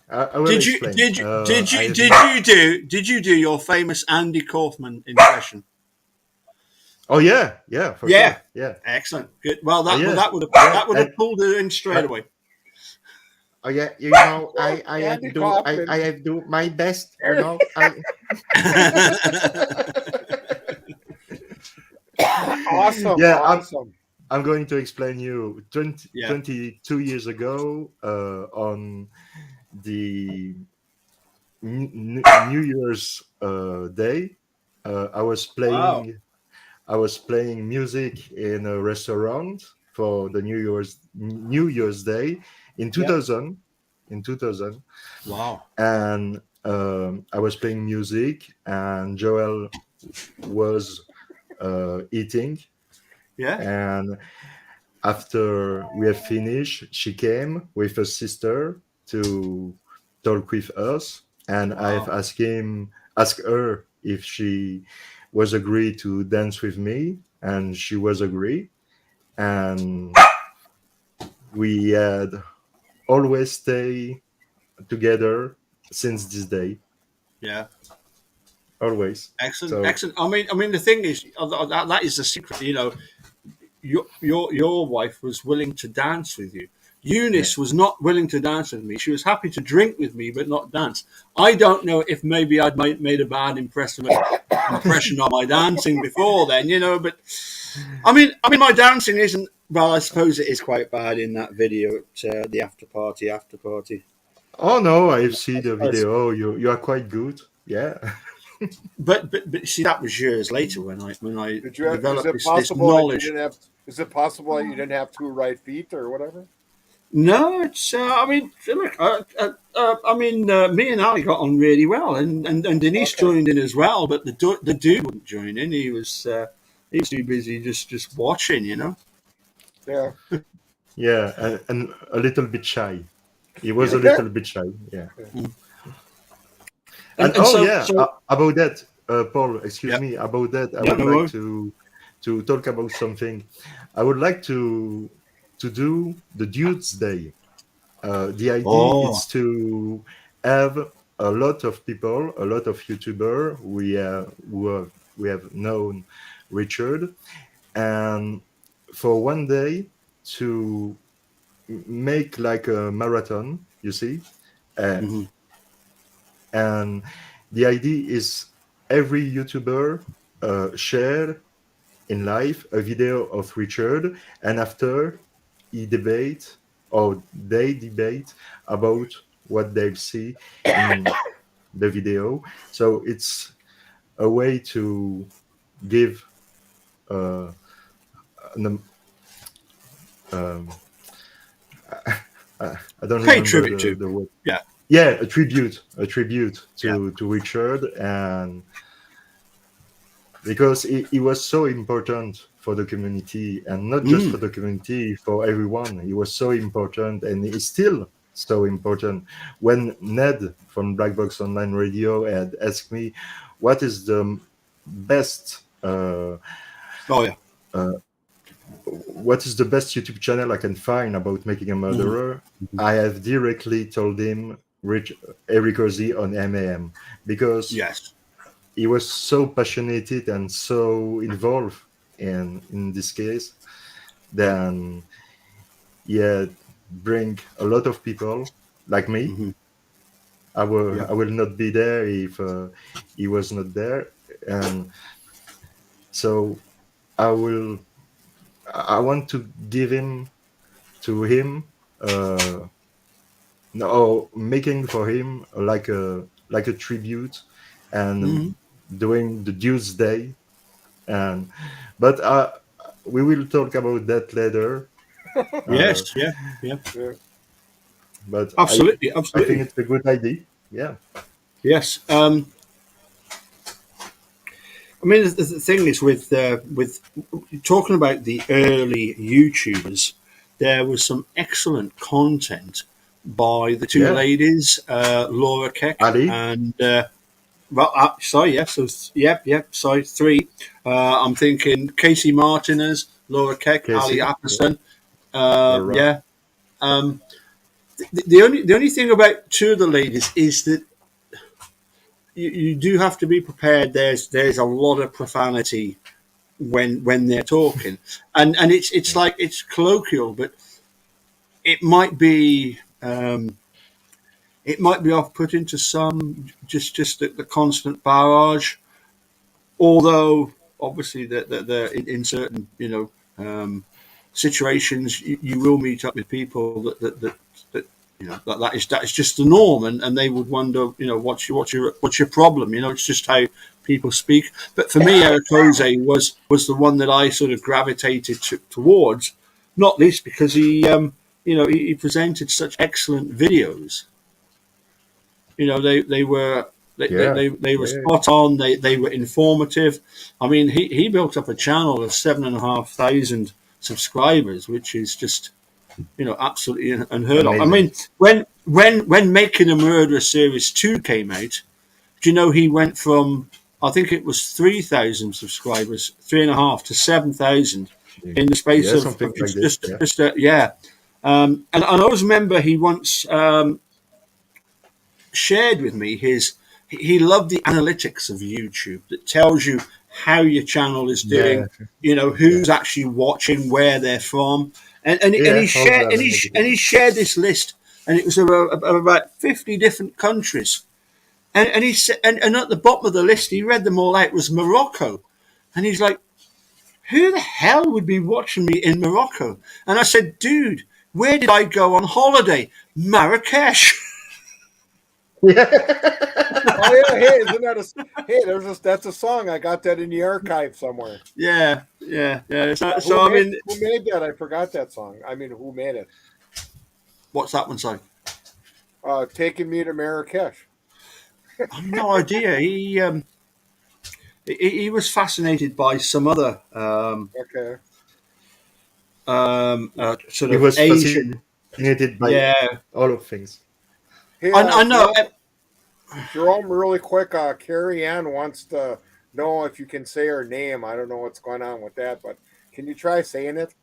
I will Did you explain. did you did I you have did been. you do did you do your famous Andy Kaufman impression? Oh yeah. Yeah. For Yeah, sure. Yeah. excellent, good. Well, Yeah. that would have Yeah. that would have pulled it in straight I, away. oh yeah. You know, I have Andy do I Kaufman. have do my best. You know. I. Awesome, Yeah. awesome. I'm going to explain you 20, Yeah. 22 years ago on the New Year's Day. I was Wow. playing music in a restaurant for the New Year's Day in Yeah. 2000. In 2000, Wow. and I was playing music, and Joel was eating, Yeah. and after we have finished, she came with her sister to talk with us, and I've Wow. asked her if she was agree to dance with me, and she was agree, and we had always stay together since this day, Yeah. always. Excellent. So Excellent. I mean, the thing is, that is the secret. Your wife was willing to dance with you. yeah. Eunice was not willing to dance with me. She was happy to drink with me, but not dance. I don't know if maybe I'd made a bad impression on my dancing before then, but I mean, my dancing isn't. Well, I suppose it is quite bad in that video at the after party. After party. Oh no, I've seen I the suppose. video. You are quite good. Yeah. But see, that was years later when I Did you? Is developed it this possible that you knowledge. didn't have? Is it possible that you didn't have two right feet or whatever? No, it's. I mean, look. Me and Ali got on really well, and Denise Okay. joined in as well. But the dude wouldn't join in. He was too busy just watching. Yeah. Yeah, and a little bit shy. He was a Yeah. little bit shy. Yeah. And And oh so yeah, so about that, Paul. Excuse yeah, me. About that, I yeah, would no like worries. to talk about something. I would like to do the Dude's Day. The idea Oh. is to have a lot of people, a lot of YouTuber we have known Richard, and for one day to make like a marathon. You see, uh, Hmm. and the idea is every YouTuber share in live a video of Richard, and after he debate or they debate about what they see in the video. So it's a way to give uh, an, um, I don't Pay remember tribute to. the word. Yeah. Yeah, a tribute Yeah. to Richard, and because he was so important for the community, and not just for Mm. the community, for everyone. He was so important, and he's still so important. When Ned from Black Box Online Radio had asked me what is the best Oh yeah. uh, what is the best YouTube channel I can find about making a Hmm. murderer, I have directly told him Eric Ozzy on MAM, because Yes. he was so passionate and so involved in this case. Then yeah, bring a lot of people like me. Hmm. Yeah. I will not be there if he was not there, and so I will. I want to give him to him. No, making for him like a tribute, Hmm. and doing the Dude's Day, and but we will talk about that later. Uh, Yes. Yeah. Yeah. Yeah. but Absolutely. I think Absolutely. it's a good idea. Yeah, Yes. I mean, the thing is with talking about the early YouTubers, there was some excellent content by the two yeah. ladies, Laura Keck Ali, and sorry, yes, so yep, sorry, three. I'm thinking Casey Martinez, Laura Keck, Ali Casey, yeah, Apperson. you're right. Yeah. Um, the only thing about two of the ladies is that you do have to be prepared. There's a lot of profanity when they're talking, and it's Yeah, like it's colloquial, but it might be off-putting to some, just the constant barrage. Although obviously the in certain situations you will meet up with people that that is just the norm, and they would wonder, what's your problem. It's just how people speak. But for me, Eric Jose was the one that I sort of gravitated towards, not least because he presented such excellent videos. They were yeah, they were yeah, spot on. They were informative. I mean, he built up a channel of 7,500 subscribers, which is just absolutely unheard of. I Amazing. mean, when Making a Murderer Series 2 came out, do you know he went from, I think it was 3,000 subscribers, 3.5 to 7,000 in the space Yeah, of something like this. just Yeah. yeah. And I always remember he once shared with me he loved the analytics of YouTube that tells you how your channel is Yeah. doing, who's actually watching, where they're from, and Yeah. he All the shared and he shared this list, and it was about 50 different countries, and he said, and at the bottom of the list, he read them all out, was Morocco, and he's like, who the hell would be watching me in Morocco? And I said, dude, where did I go on holiday? Marrakesh. Oh yeah, hey, isn't that that's a song. I got that in the archive somewhere. Yeah. So I mean, Who made that? I forgot that song. I mean, who made it? what's that one say? Taking Me to Marrakesh. I've no idea. He was fascinated by some other Okay. sort He of was Asian. fascinated by Yeah, all of things. Hey, I know. Jerome, really quick. Carrie Ann wants to know if you can say her name. I don't know what's going on with that, but can you try saying it?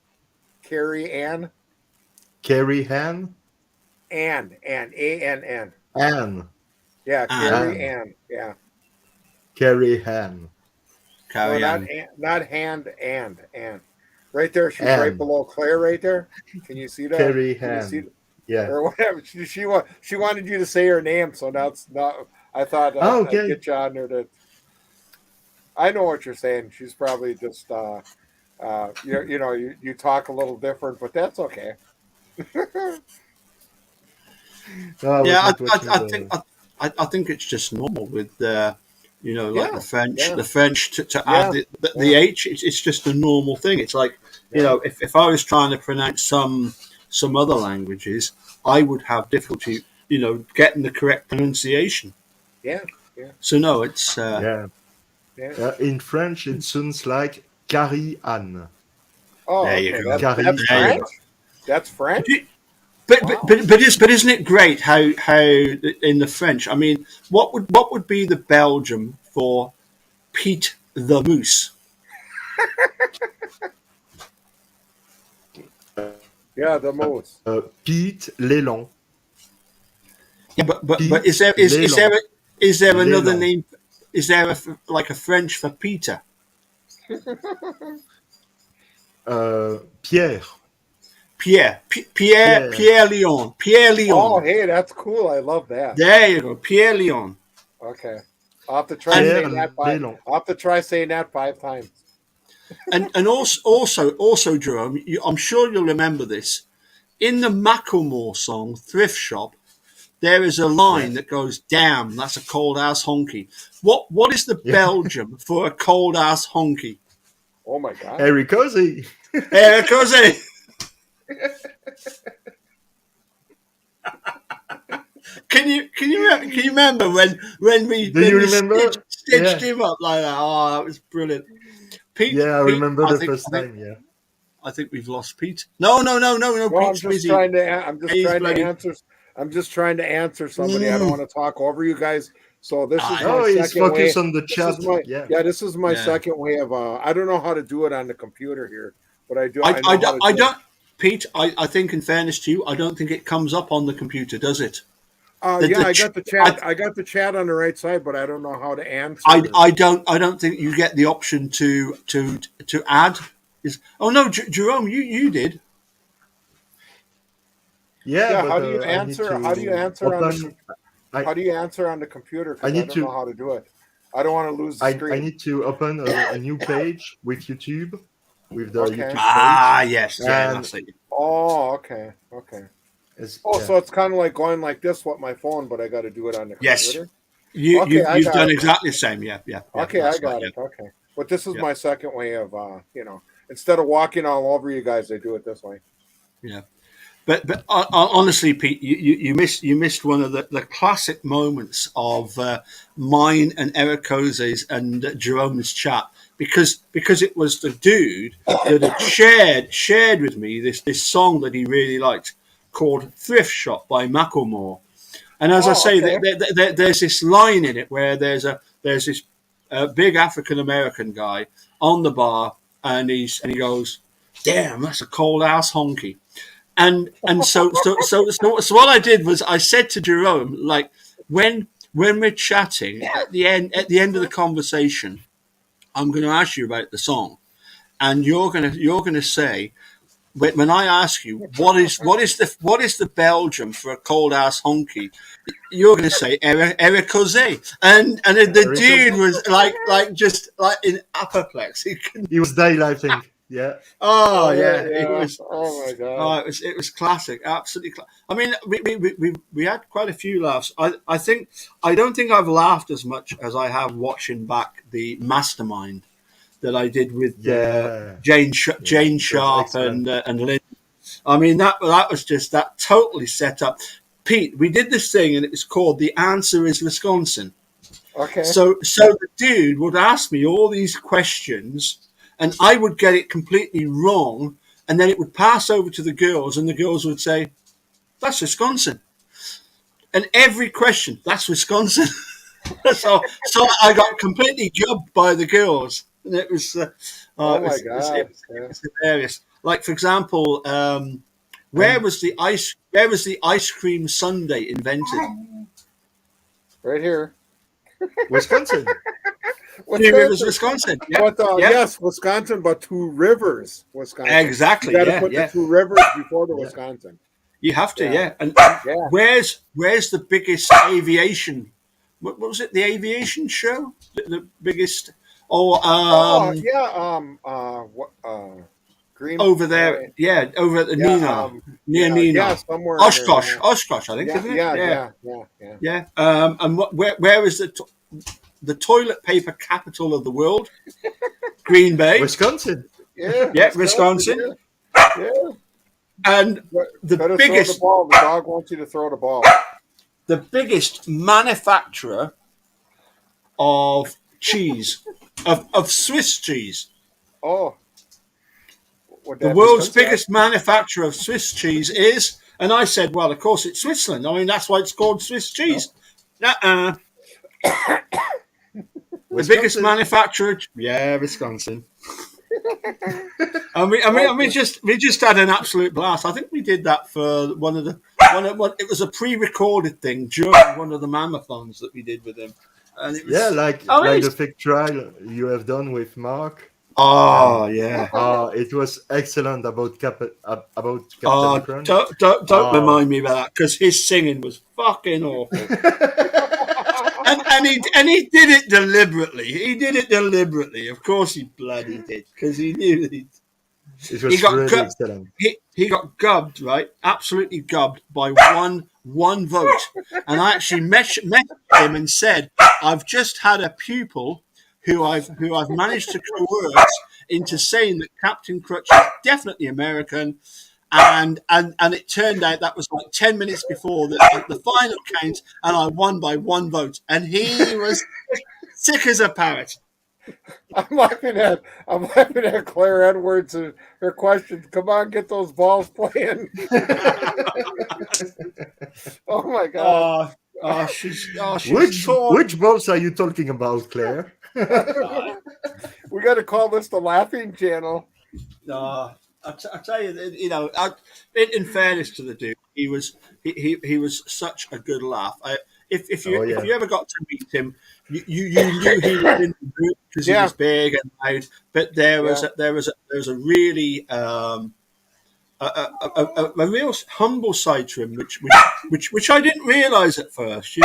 Carrie Ann, Carrie Han, Ann, Ann. Anne, Yeah, Carrie Anne, Ann. Yeah. Carrie Han, No, Carry not on. not hand and. Right there, she's right Anne, below Claire. Right there. Can you see that? Carrie Can you see Han. Yeah. or whatever? She wanted you to say her name, so now it's not. I thought Oh, I'd okay. get you on there to. I know what you're saying. She's probably just you talk a little different, but that's okay. No, I was Yeah, not watching the. I think it's just normal with like Yeah, the yeah, French to add yeah, the yeah, H. It's just a normal thing. It's like yeah, if I was trying to pronounce some other languages, I would have difficulty getting the correct pronunciation. yeah, yeah, So no, it's Yeah. yeah. In French, it sounds like Carrie Anne. Oh, there you okay. go. That's Carrie There you Anne. French. go. That's But French. you- Wow. but isn't it great how in the French? I mean, what would be the Belgium for Pete the Moose? Yeah, the moose. Pete Léland. Yeah, but is Pete there Léland. is there another Léland. name? Is there like a French for Peter? Pierre. Pierre. Pierre Oh, Leon. hey, that's cool. I love that. There you go, Pierre Leon. Okay. I'll have to try And Pierre saying that five. Léland. I'll have to try saying that 5 times. and also Jerome, I'm sure you'll remember this. In the Macklemore song "Thrift Shop," there is a line Yes. that goes, "Damn, that's a cold ass honky." What is the Yeah. Belgium for a cold ass honky? Oh my god. Harry Cozy. Hey, Cozy. Can you remember when we Do you remember? stitched Yeah. him up like that? Oh, that was brilliant. Yeah, I Pete, remember the first time. Yeah. I think we've lost Pete. No. Well, Pete's busy. I'm just He's trying to bloody. answer. I'm just trying to answer somebody. I don't want to talk over you guys. So this is my Oh, he's second way. focused on the This chat. is my Yeah. This is my Yeah. second way of. I don't know how to do it on the computer here, but I do. I, I know I, how to I do it. don't, Pete. I think, in fairness to you, I don't think it comes up on the computer, does it? Yeah, I got the chat. I, I got the chat on the right side, but I don't know how to answer. I don't think you get the option to add. Oh no, Jerome, you did. Yeah, Yeah, but how do you I need answer? to How do you answer on the? open. I How do you answer on the computer? I Because I need don't know to. how to do it. I don't want to lose the I screen. need to open a new page with YouTube, with the Okay. YouTube Ah, page, yes, yeah, and that's it. Oh, okay, okay. Oh, yeah. so it's kind of like going like this with my phone, but I got to do it on the Yes, computer. you Okay, I you've got done it. exactly the same. Yeah. Okay, I That's right. got Yeah, it. Okay, but this is yeah, my second way of instead of walking all over you guys, I do it this way. yeah. Honestly, Pete, you missed one of the classic moments of mine and Eric Jose's and Jerome's chat because it was the dude that had shared with me this song that he really liked called "Thrift Shop" by Macklemore. And as I Oh, say, okay. there's this line in it where there's this big African American guy on the bar, and he goes, "Damn, that's a cold ass honky." So what I did was I said to Jerome, like, when we're chatting at the end of the conversation, I'm going to ask you about the song, and you're gonna say, when I ask you what is the Belgium for a cold ass honky, you're going to say Eric Jose, and the Eric dude Jose. was like just like in apoplexy. He couldn't. He was day laughing. Yeah. Oh Oh yeah, yeah, it yeah. was. Oh my god. Oh, it was classic, absolutely. I mean, we had quite a few laughs. I don't think I've laughed as much as I have watching back the Mastermind that I did with Yeah. Yeah. Jane It was Sharp excellent. and Lynn. I mean, that was just that totally set up. Pete, we did this thing and it was called "The Answer Is Wisconsin." Okay. So the dude would ask me all these questions, and I would get it completely wrong, and then it would pass over to the girls, and the girls would say, "That's Wisconsin," and every question, "That's Wisconsin." so I got completely jubbed by the girls, and it was Oh my god. it Yeah. was hilarious. Like for example, And where was the ice cream sundae invented? Right here. Wisconsin. Three Rivers, Wisconsin. Wisconsin. Yep, But yep, yes, Wisconsin, but Two Rivers, Wisconsin. You exactly. got to Yeah, put the yeah. Two Rivers before the Yeah. Wisconsin. You have to, Yeah. yeah. And Yeah. where's the biggest aviation? What was it? The aviation show? The biggest? Or Oh yeah. What? Green. over there? Yeah, over at the Yeah. Nina, near Yeah. Nina, Somewhere in there. Oshkosh, Yeah. Oshkosh, I think, Yeah. isn't it? Yeah. Yeah, Yeah. Yeah. Yeah. yeah. And where is the toilet paper capital of the world? Green Bay. Wisconsin. Yeah. Yeah, Wisconsin. Wisconsin. Yeah. Yeah. And the Better throw the biggest ball. The dog wants you to throw the ball. the biggest manufacturer of cheese, of Swiss cheese. Oh. Would The that be world's Wisconsin? biggest manufacturer of Swiss cheese is, and I said, well, of course it's Switzerland. I mean, that's why it's called Swiss cheese. Uh-uh. The biggest Wisconsin. manufacturer, yeah, Wisconsin. We just had an absolute blast. I think we did that for it was a pre-recorded thing during one of the marathons that we did with him, and it was. Yeah, I mean, like the fake trial you have done with Mark. oh And yeah. it was excellent about about Oh, Captain Crunch. don't Oh, remind me about that because his singing was fucking awful. And he did it deliberately. He did it deliberately. Of course, he bloody did because he knew it he was got really excellent. he got gubbed, right? Absolutely gubbed by one vote. And I actually met him and said, "I've just had a pupil who I've managed to coerce into saying that Captain Crutch is definitely American." And it turned out that was like 10 minutes before the final count, and I won by one vote. And he was sick as a parrot. I'm laughing at Claire Edwards and her questions. Come on, get those balls playing. Oh my god. She's torn. Which balls are you talking about, Claire? We got to call this the laughing channel. I tell you, in fairness to the dude, he was such a good laugh. If Oh yeah. you ever got to meet him, you knew he was in the group because he Yeah. was big and loud. But there was a really a real humble side to him, which I didn't realise at first.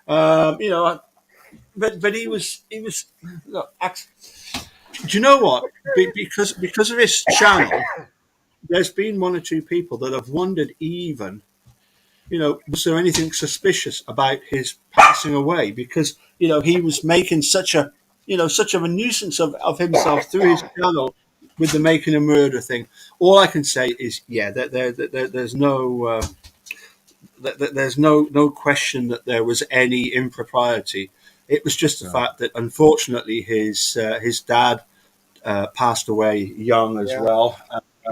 But he was look. Do you know what? Because of his channel, there's been one or two people that have wondered even, was there anything suspicious about his passing away? Because, he was making such a nuisance of himself through his channel. with the making a murder thing, all I can say is, yeah, there's no there's no question that there was any impropriety. It was just the No. fact that unfortunately his dad passed away young as Yeah. well.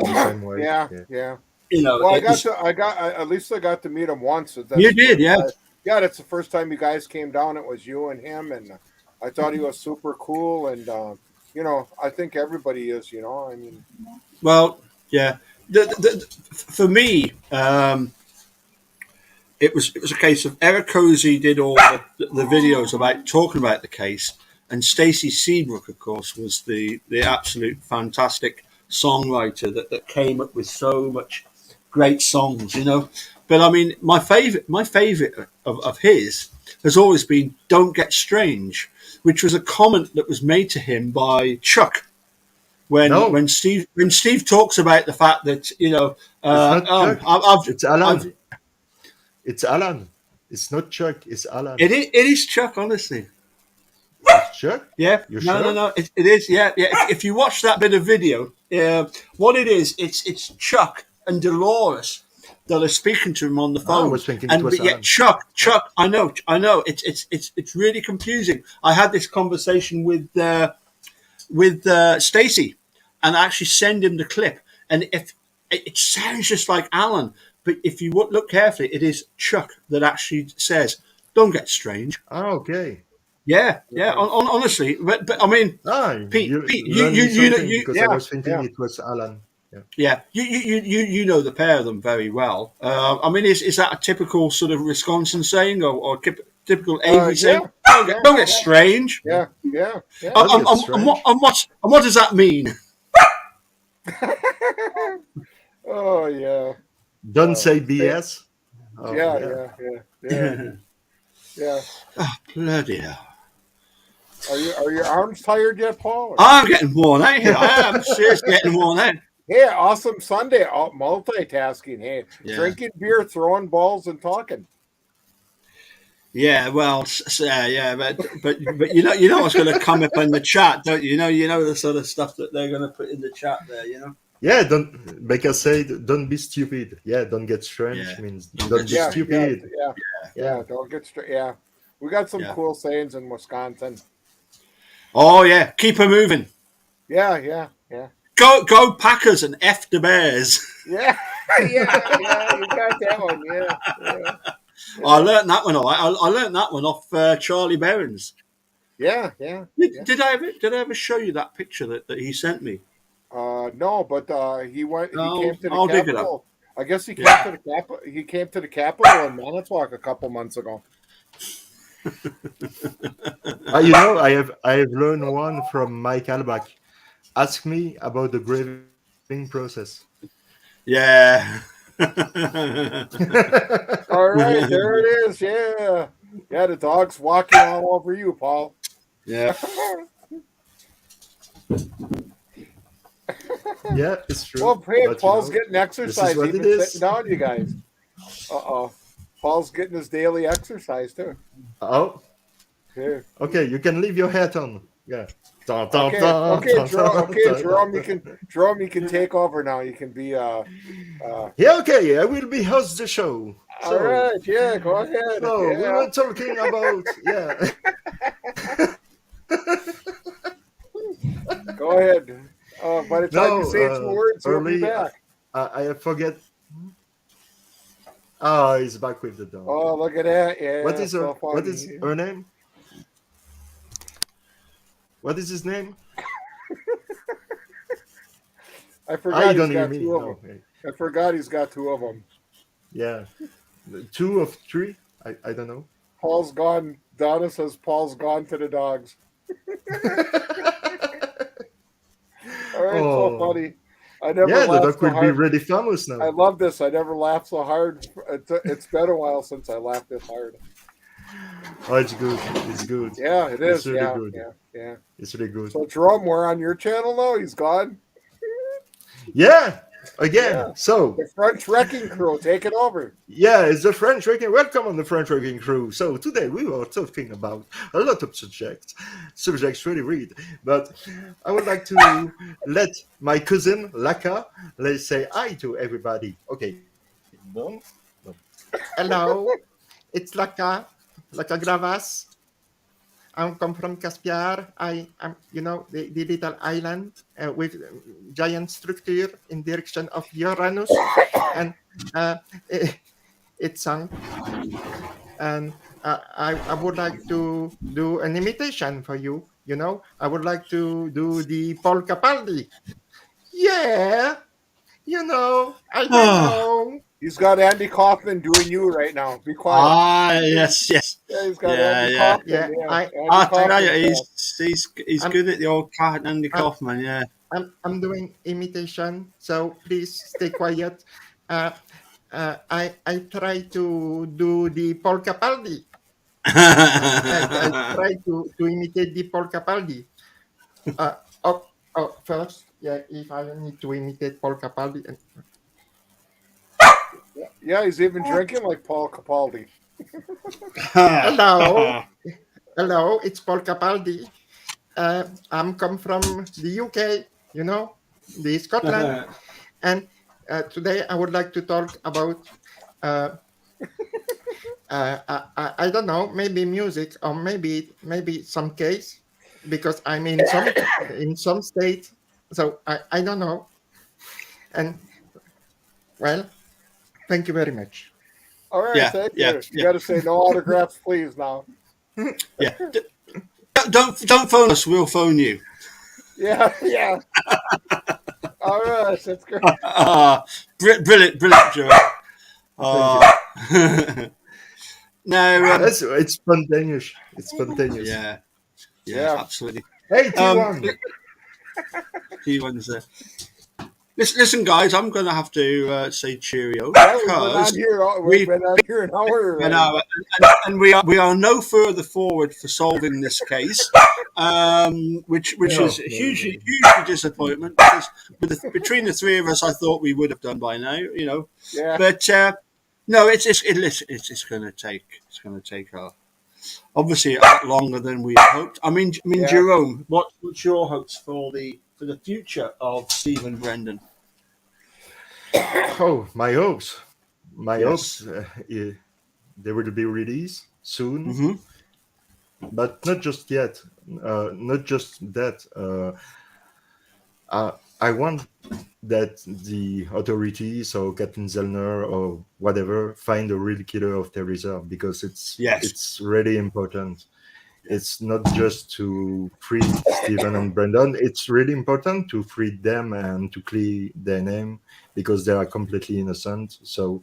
The same way. Yeah, Yeah. yeah. You know, Well, it was, at least I got to meet him once. That's you the did, first yeah. time. Yeah, that's the first time you guys came down. It was you and him, and I thought he was super cool. And I think everybody is. I mean, Well, yeah. For me, it was a case of Eric Cozy did all the videos about talking about the case, and Stacey Seabrook, of course, was the absolute fantastic songwriter that came up with so much great songs, you know. But I mean, my favorite of his has always been "Don't Get Strange," which was a comment that was made to him by Chuck when No, when Steve talks about the fact that it's not Chuck. It's I've Alan. It's Alan. It's not Chuck. It's Alan. it is Chuck, honestly. It's Chuck. Yeah, You no, sure? no. It is. Yeah, yeah. If you watch that bit of video, what it is, it's Chuck and Dolores that are speaking to him on the I phone, was thinking it and was but yet Alan. Chuck. I know. It's really confusing. I had this conversation with Stacey, and I actually send him the clip, and if it sounds just like Alan, but if you look carefully, it is Chuck that actually says, "Don't get strange." Ah, okay. Yeah, yeah. Honestly, but I mean, Ah, Pete, you learned me something because I yeah, was thinking yeah. it was Alan. Yeah. yeah, you know the pair of them very well. I mean, is that a typical sort of Wisconsin saying, or typical Avery Yeah, saying? Don't get, yeah, don't get strange. yeah, yeah, yeah. Don't get strange. What does that mean? Oh yeah, Don't say Say- BS. Oh, yeah, yeah. yeah. Yeah. Bloody hell! Are your arms tired yet, Paul? I'm getting worn out here. I am seriously getting worn out. Hey, awesome Sunday. Multitasking. Hey, Yeah. drinking beer, throwing balls, and talking. Yeah, well, yeah, but you know what's going to come up in the chat, don't you? You know the sort of stuff that they're going to put in the chat there. You know. Yeah, don't Becca said don't be stupid. Yeah, don't get strange Yeah. means Don't don't get be Yeah, stupid. yeah. Don't get straight. Yeah, we got some Yeah. cool sayings in Wisconsin. Oh yeah, keep her moving. Yeah. Go Packers and F the Bears. Yeah, yeah. You got that one. Yeah. I learned that one. I learned that one off Charlie Berens. Yeah. Did I ever show you that picture that he sent me? No, but he went. He No, came to the I'll dig it up. Capitol. I guess he came Yeah. to the Capitol. He came to the Capitol in Manitowoc a couple months ago. I have learned one from Mike Albach. Ask me about the graving process. Yeah. All right, there it is. Yeah, the dog's walking all over you, Paul. Yeah. Yeah, it's true. Well, hey, But, Paul's you know, getting exercise. what He's it been is. sitting down, you guys. Paul's getting his daily exercise too. Oh, Yeah. okay. You can leave your hat on. Yeah. Dun, dun, Okay, dun, okay, dun, Jerome. dun, dun, Jerome, dun. you can take over now. You can be Yeah, okay. I will be host the show. all right. Yeah, go ahead. So we Yeah. were talking about Go ahead. By the time No, you say 2 words, we'll be early, back. I forget. Oh, he's back with the dog. Oh, look at that. Yeah. What is her? so What funny. is her name? What is his name? I I forgot he's don't hear got me. two of No. them. I forgot he's got 2 of them. Yeah, 2 of 3. I don't know. Paul's gone. Donna says Paul's gone to the dogs. All right, so Oh. funny. I never Yeah, the laughed dog so will be hard. really famous I now. love this. I never laughed so hard. It's been a while since I laughed this hard. Oh, it's good. It's good. Yeah, it It's is. really Yeah, good. yeah. It's really good. So Jerome, we're on your channel now. He's gone. Yeah, again. Yeah. So The French Wrecking Crew, take it over. yeah, it's the French Wrecking. Welcome on the French Wrecking Crew. So today we were talking about a lot of subjects really read. But I would like to let my cousin Laka, let's say hi to everybody. Okay, boom. Boom. Hello, it's Laka Gravas. I come from Caspiar. I'm, the little island with giant structure in direction of Uranus, and uh, it sunk. And I would like to do an imitation for you. I would like to do the Paul Capaldi. Yeah, I don't Ah, know. He's got Andy Kaufman doing you right now. Be quiet. yes, yes. Yeah, he's got Yeah, Andy yeah. Kaufman. Yeah, Yeah, I Andy I tell Kaufman. you, Yeah. he's I'm good at the old cat Andy I'm Kaufman, yeah. I'm doing imitation. So please stay quiet. Uh, I try to do the Paul Capaldi. I try to imitate the Paul Capaldi. Uh, oh, first, yeah, if I need to imitate Paul Capaldi. Yeah, he's even drinking like Paul Capaldi. Hello, hello, it's Paul Capaldi. I'm come from the UK, the Scotland, and today I would like to talk about. Uh, I don't know, maybe music or maybe some case because I'm in some state, so I don't know. And well, thank you very much. All right, Yeah, thank yeah, you. You yeah, got to say no autographs, please. Now. yeah. Don't phone us. We'll phone you. Yeah, yeah. All right, that's great. Brilliant, Joe. Thank you. Now, It's spontaneous. It's spontaneous. yeah, yeah, Yeah. absolutely. Hey Um, T1. T1's there. Listen, guys, I'm going to have to say cheerio Yeah, we've been on because here. We've we been on here an hour you already. know, and we are no further forward for solving this case, which is No, a no, no, hugely no. hugely disappointment because between the three of us, I thought we would have done by now, Yeah. but no, it's going to take obviously a lot longer than we had hoped. I mean, Yeah. Jerome, what's your hopes for the future of Stephen Brendan? Oh, my hopes. My Yes. hopes. They will be released soon, Hmm. but not just yet. Not just that. I want that the authorities or Captain Zellner or whatever find a real killer of Teresa because it's Yes. it's really important. Yeah. It's not just to free Stephen and Brendan. It's really important to free them and to clear their name because they are completely innocent. So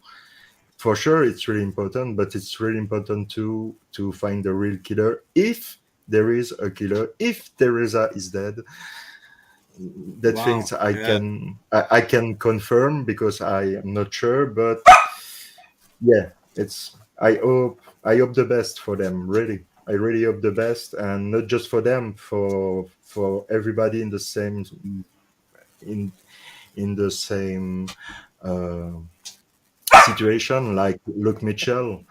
for sure, it's really important, but it's really important to find the real killer if there is a killer. If Teresa is dead, that Wow. things I Yeah. can I can confirm because I am not sure, but yeah, it's I hope the best for them. Really, I really hope the best, and not just for them, for everybody in the same in in the same uh, situation. Like Luke Mitchell,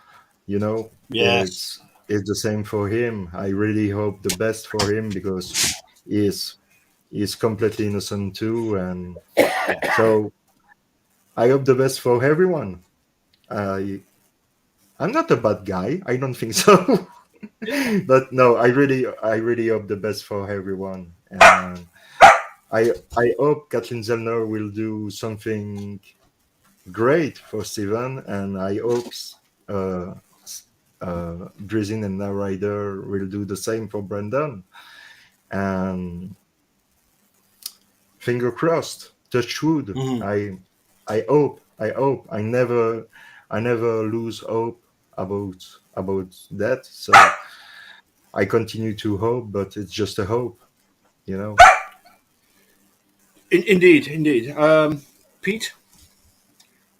Yes. it's the same for him. I really hope the best for him because he's he's completely innocent too, and Yeah. so I hope the best for everyone. I I'm not a bad guy. I don't think so. But no, I really hope the best for everyone. And I hope Kathleen Zellner will do something great for Steven, and I hope uh, Drizin and Ryder will do the same for Brandon. And finger crossed, touch wood. Mhm. I hope. I never lose hope about that. So I continue to hope, but it's just a hope. Indeed. Pete.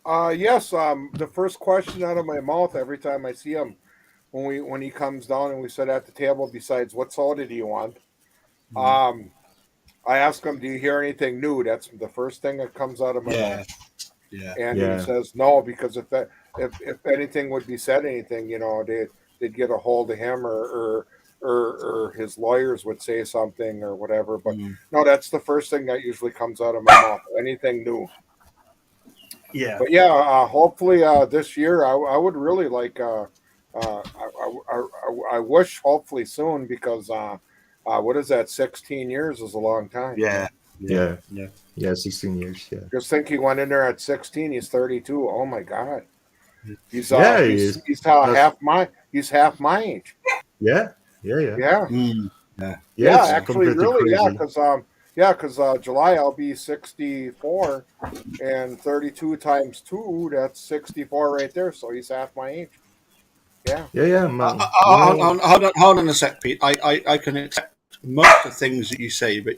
Yes. The first question out of my mouth every time I see him when he comes down and we sit at the table. Besides, what soda do you want? Um, I ask him, "Do you hear anything new?" That's the first thing that comes out of my mouth. Yeah, yeah. And he Yeah. says no, because if anything would be said, anything, they'd get a hold of him, or his lawyers would say something or whatever. But Mm. no, that's the first thing that usually comes out of my mouth. Anything new. Yeah. But yeah, hopefully this year I would really like. I wish hopefully soon, because what is that? 16 years is a long time. Yeah. Yeah. Yeah. Yeah. Yeah. 16 years. Yeah. Just think, he went in there at 16. He's 32. Oh my God. He's Yeah. That's, half my age. yeah. Yeah. Yeah. Yeah, Mm. Yeah. Yeah. yeah. It's Actually, completely really, yeah. crazy. Because July I'll be 64, and 32 times two, that's 64 right there. So he's half my age. Yeah. Yeah. Yeah, man. Hold on a sec, Pete. I can accept most of the things that you say, but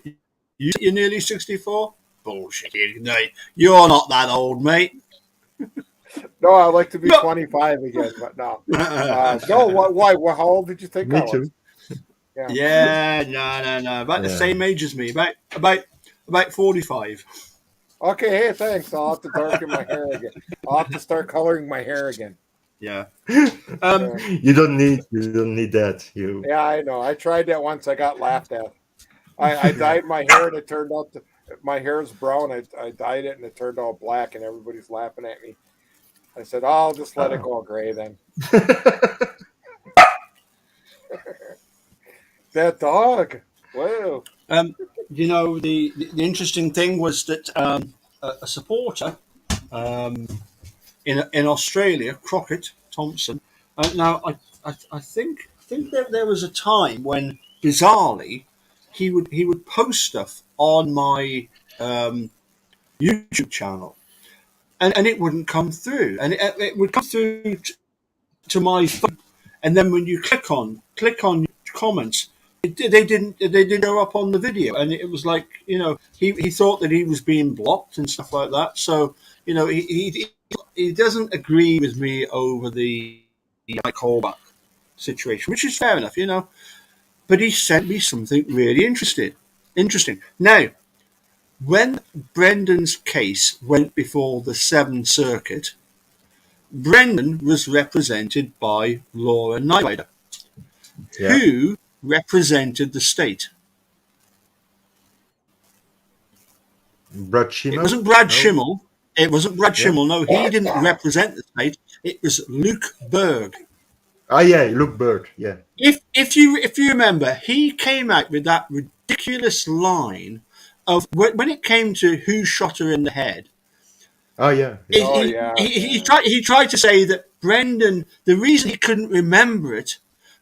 you're nearly 64? Bullshit. You're not that old, mate. No, I'd like to be No. 25 again, but no. No. Why? How old did you think I Me was? too. Yeah. Yeah, no. About the Yeah. same age as me. About 45. Okay. Hey, thanks. I'll have to darken my hair again. I'll have to start coloring my hair again. Yeah. Yeah. You don't need that. You. Yeah, I know. I tried that once. I got laughed at. I dyed my hair, and it turned out my hair is brown. I dyed it, and it turned all black, and everybody's laughing at me. I said, I'll just let it go gray then. That dog. Wow. The interesting thing was that a supporter in Australia, Crockett Thompson. Now, I think that there was a time when, bizarrely, he would post stuff on my YouTube channel, and it wouldn't come through, and it would come through to my phone, and then when you click on comments, they didn't go up on the video, and it was like, he thought that he was being blocked and stuff like that. So he doesn't agree with me over the callback situation, which is fair enough, But he sent me something really interesting. Now, when Brendan's case went before the Seventh Circuit, Brendan was represented by Laura Nylander, Yeah. who represented the state. Brad Schimmel? It wasn't Brad No? Schimmel. It wasn't Brad Yeah. Schimmel. No, he didn't represent the state. It was Luke Berg. Ah, yeah. Luke Bird. Yeah. If you remember, he came out with that ridiculous line of when it came to who shot her in the head. Oh, yeah. He, Yeah. Oh, he, yeah. he tried to say that Brendan, the reason he couldn't remember it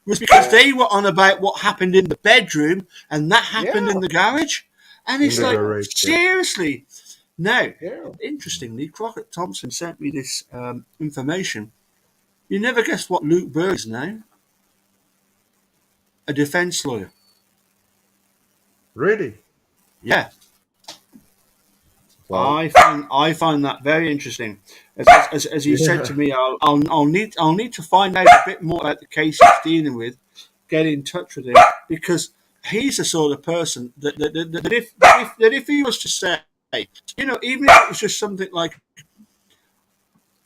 was because they were on about what happened in the bedroom, and that happened Yeah. in the garage. And In it's the like, garage, yeah. seriously. Now, Yeah. interestingly, Crockett Thompson sent me this information. You never guessed what Luke Berg is now? A defense lawyer. Really? Yeah. Wow. I find that very interesting. As he said to me, I'll need to find out a bit more about the case he's dealing with. Get in touch with him, because he's the sort of person that if he was to say, even if it was just something like,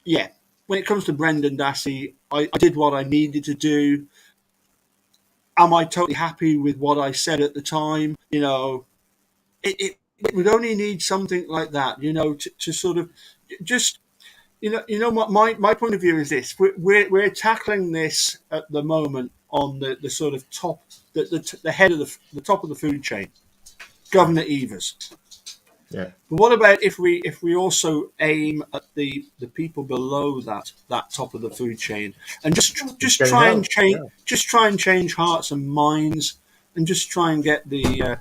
yeah, when it comes to Brendan Dassey, I did what I needed to do. Am I totally happy with what I said at the time? It would only need something like that, to sort of just, what my point of view is this: we're tackling this at the moment on the sort of top, the head of the top of the food chain, Governor Evers. Yeah. But what about if we also aim at the people below that top of the food chain, and just Can try and help, change yeah. just try and change hearts and minds, and just try and get the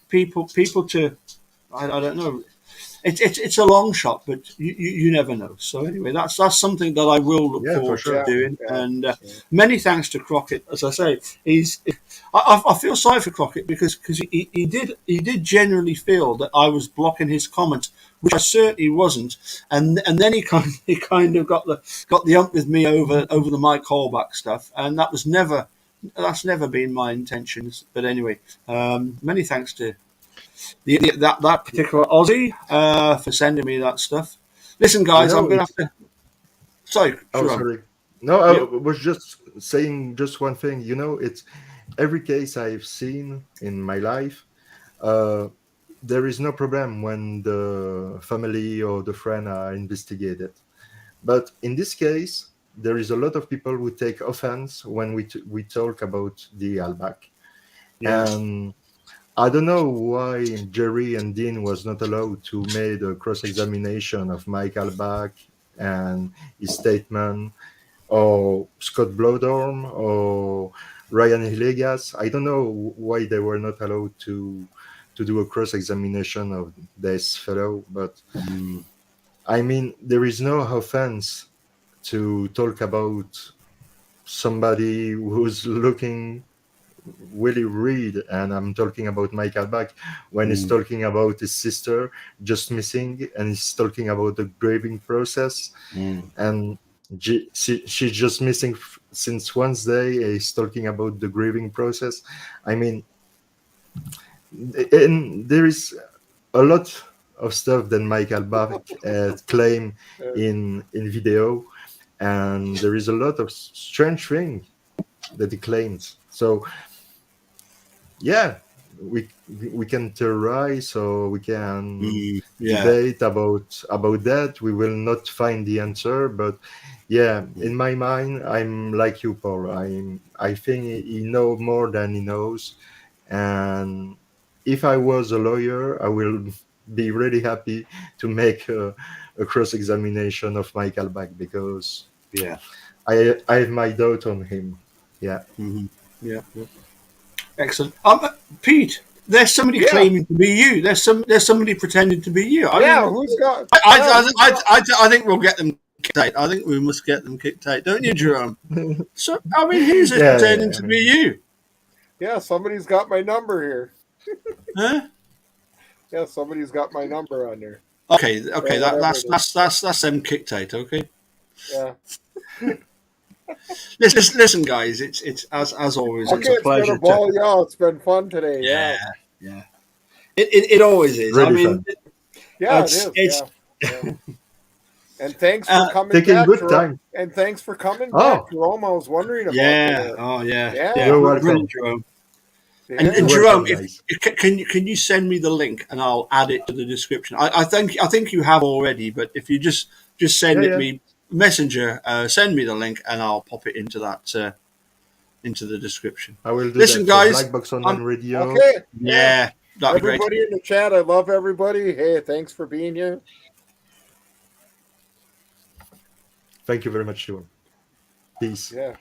people to, I don't know. It's a long shot, but you never know. So anyway, that's something that I will look Yeah, for forward sure. to doing. Yeah. And many thanks to Crockett. As I say, I feel sorry for Crockett, because he did genuinely feel that I was blocking his comments, which I certainly wasn't. And then he kind of got the ump with me over the Mike Callback stuff, and that was never that's never been my intentions. But anyway, many thanks to that particular Aussie for sending me that stuff. Listen, guys, I'm going to have to. Sorry, Oh, Jerome. sorry. No, I Yep. was just saying just one thing. It's every case I've seen in my life. Uh, there is no problem when the family or the friend are investigated. But in this case, there is a lot of people who take offense when we talk about the Albac. Yeah. And I don't know why Jerry and Dean was not allowed to make a cross-examination of Mike Albac and his statement, or Scott Blodorm or Ryan Hillegas. I don't know why they were not allowed to do a cross-examination of this fellow, but Mm. I mean, there is no offense to talk about somebody who's looking really read, and I'm talking about Michael Back when he's Mm. talking about his sister just missing, and he's talking about the grieving process, Mm. and she's just missing since Wednesday. He's talking about the grieving process. I mean, and there is a lot of stuff that Michael Back claim in video, and there is a lot of strange thing that he claims. So yeah, we can theorize, or we can Mm. Yeah. debate about that. We will not find the answer, but yeah, in my mind, I'm like you, Paul. I think he knows more than he knows, and if I was a lawyer, I will be really happy to make a cross examination of Michael Back, because Yeah. I have my doubt on him. Yeah. Mm-hmm. Yeah. Yeah. Excellent. Pete, there's somebody Yeah. claiming to be you. There's somebody pretending to be you. Yeah, who's got? I think we'll get them kicked out. I think we must get them kicked out, don't you, Jerome? So I mean, who's Yeah, pretending yeah. to be you? Yeah, somebody's got my number here. Huh? Yeah, somebody's got my number on there. Okay. Or whatever it is. That's them kicked out. Okay. Yeah. Listen, guys. It's as always. Okay, It's a it's been pleasure. a ball, yeah. It's been fun today. Yeah. It always is. Really I mean, fun. Yeah, It's- it is. Yeah. And thanks for coming Taking back, good Jerome. time. And thanks for coming Oh. back, Jerome. I was wondering about yeah. that. Oh yeah. Yeah. You're welcome. Brilliant, Jerome. Yeah. And You're Jerome, welcome, guys. can you send me the link and I'll add it to the description? I think you have already, but if you just send Yeah. me Messenger, send me the link and I'll pop it into that into the description. I will do Listen, that for guys, Black Box Online Radio. Okay. Yeah, that'd be great. Everybody in the chat, I love everybody. Hey, thanks for being here. Thank you very much, Sean. Peace. Yeah.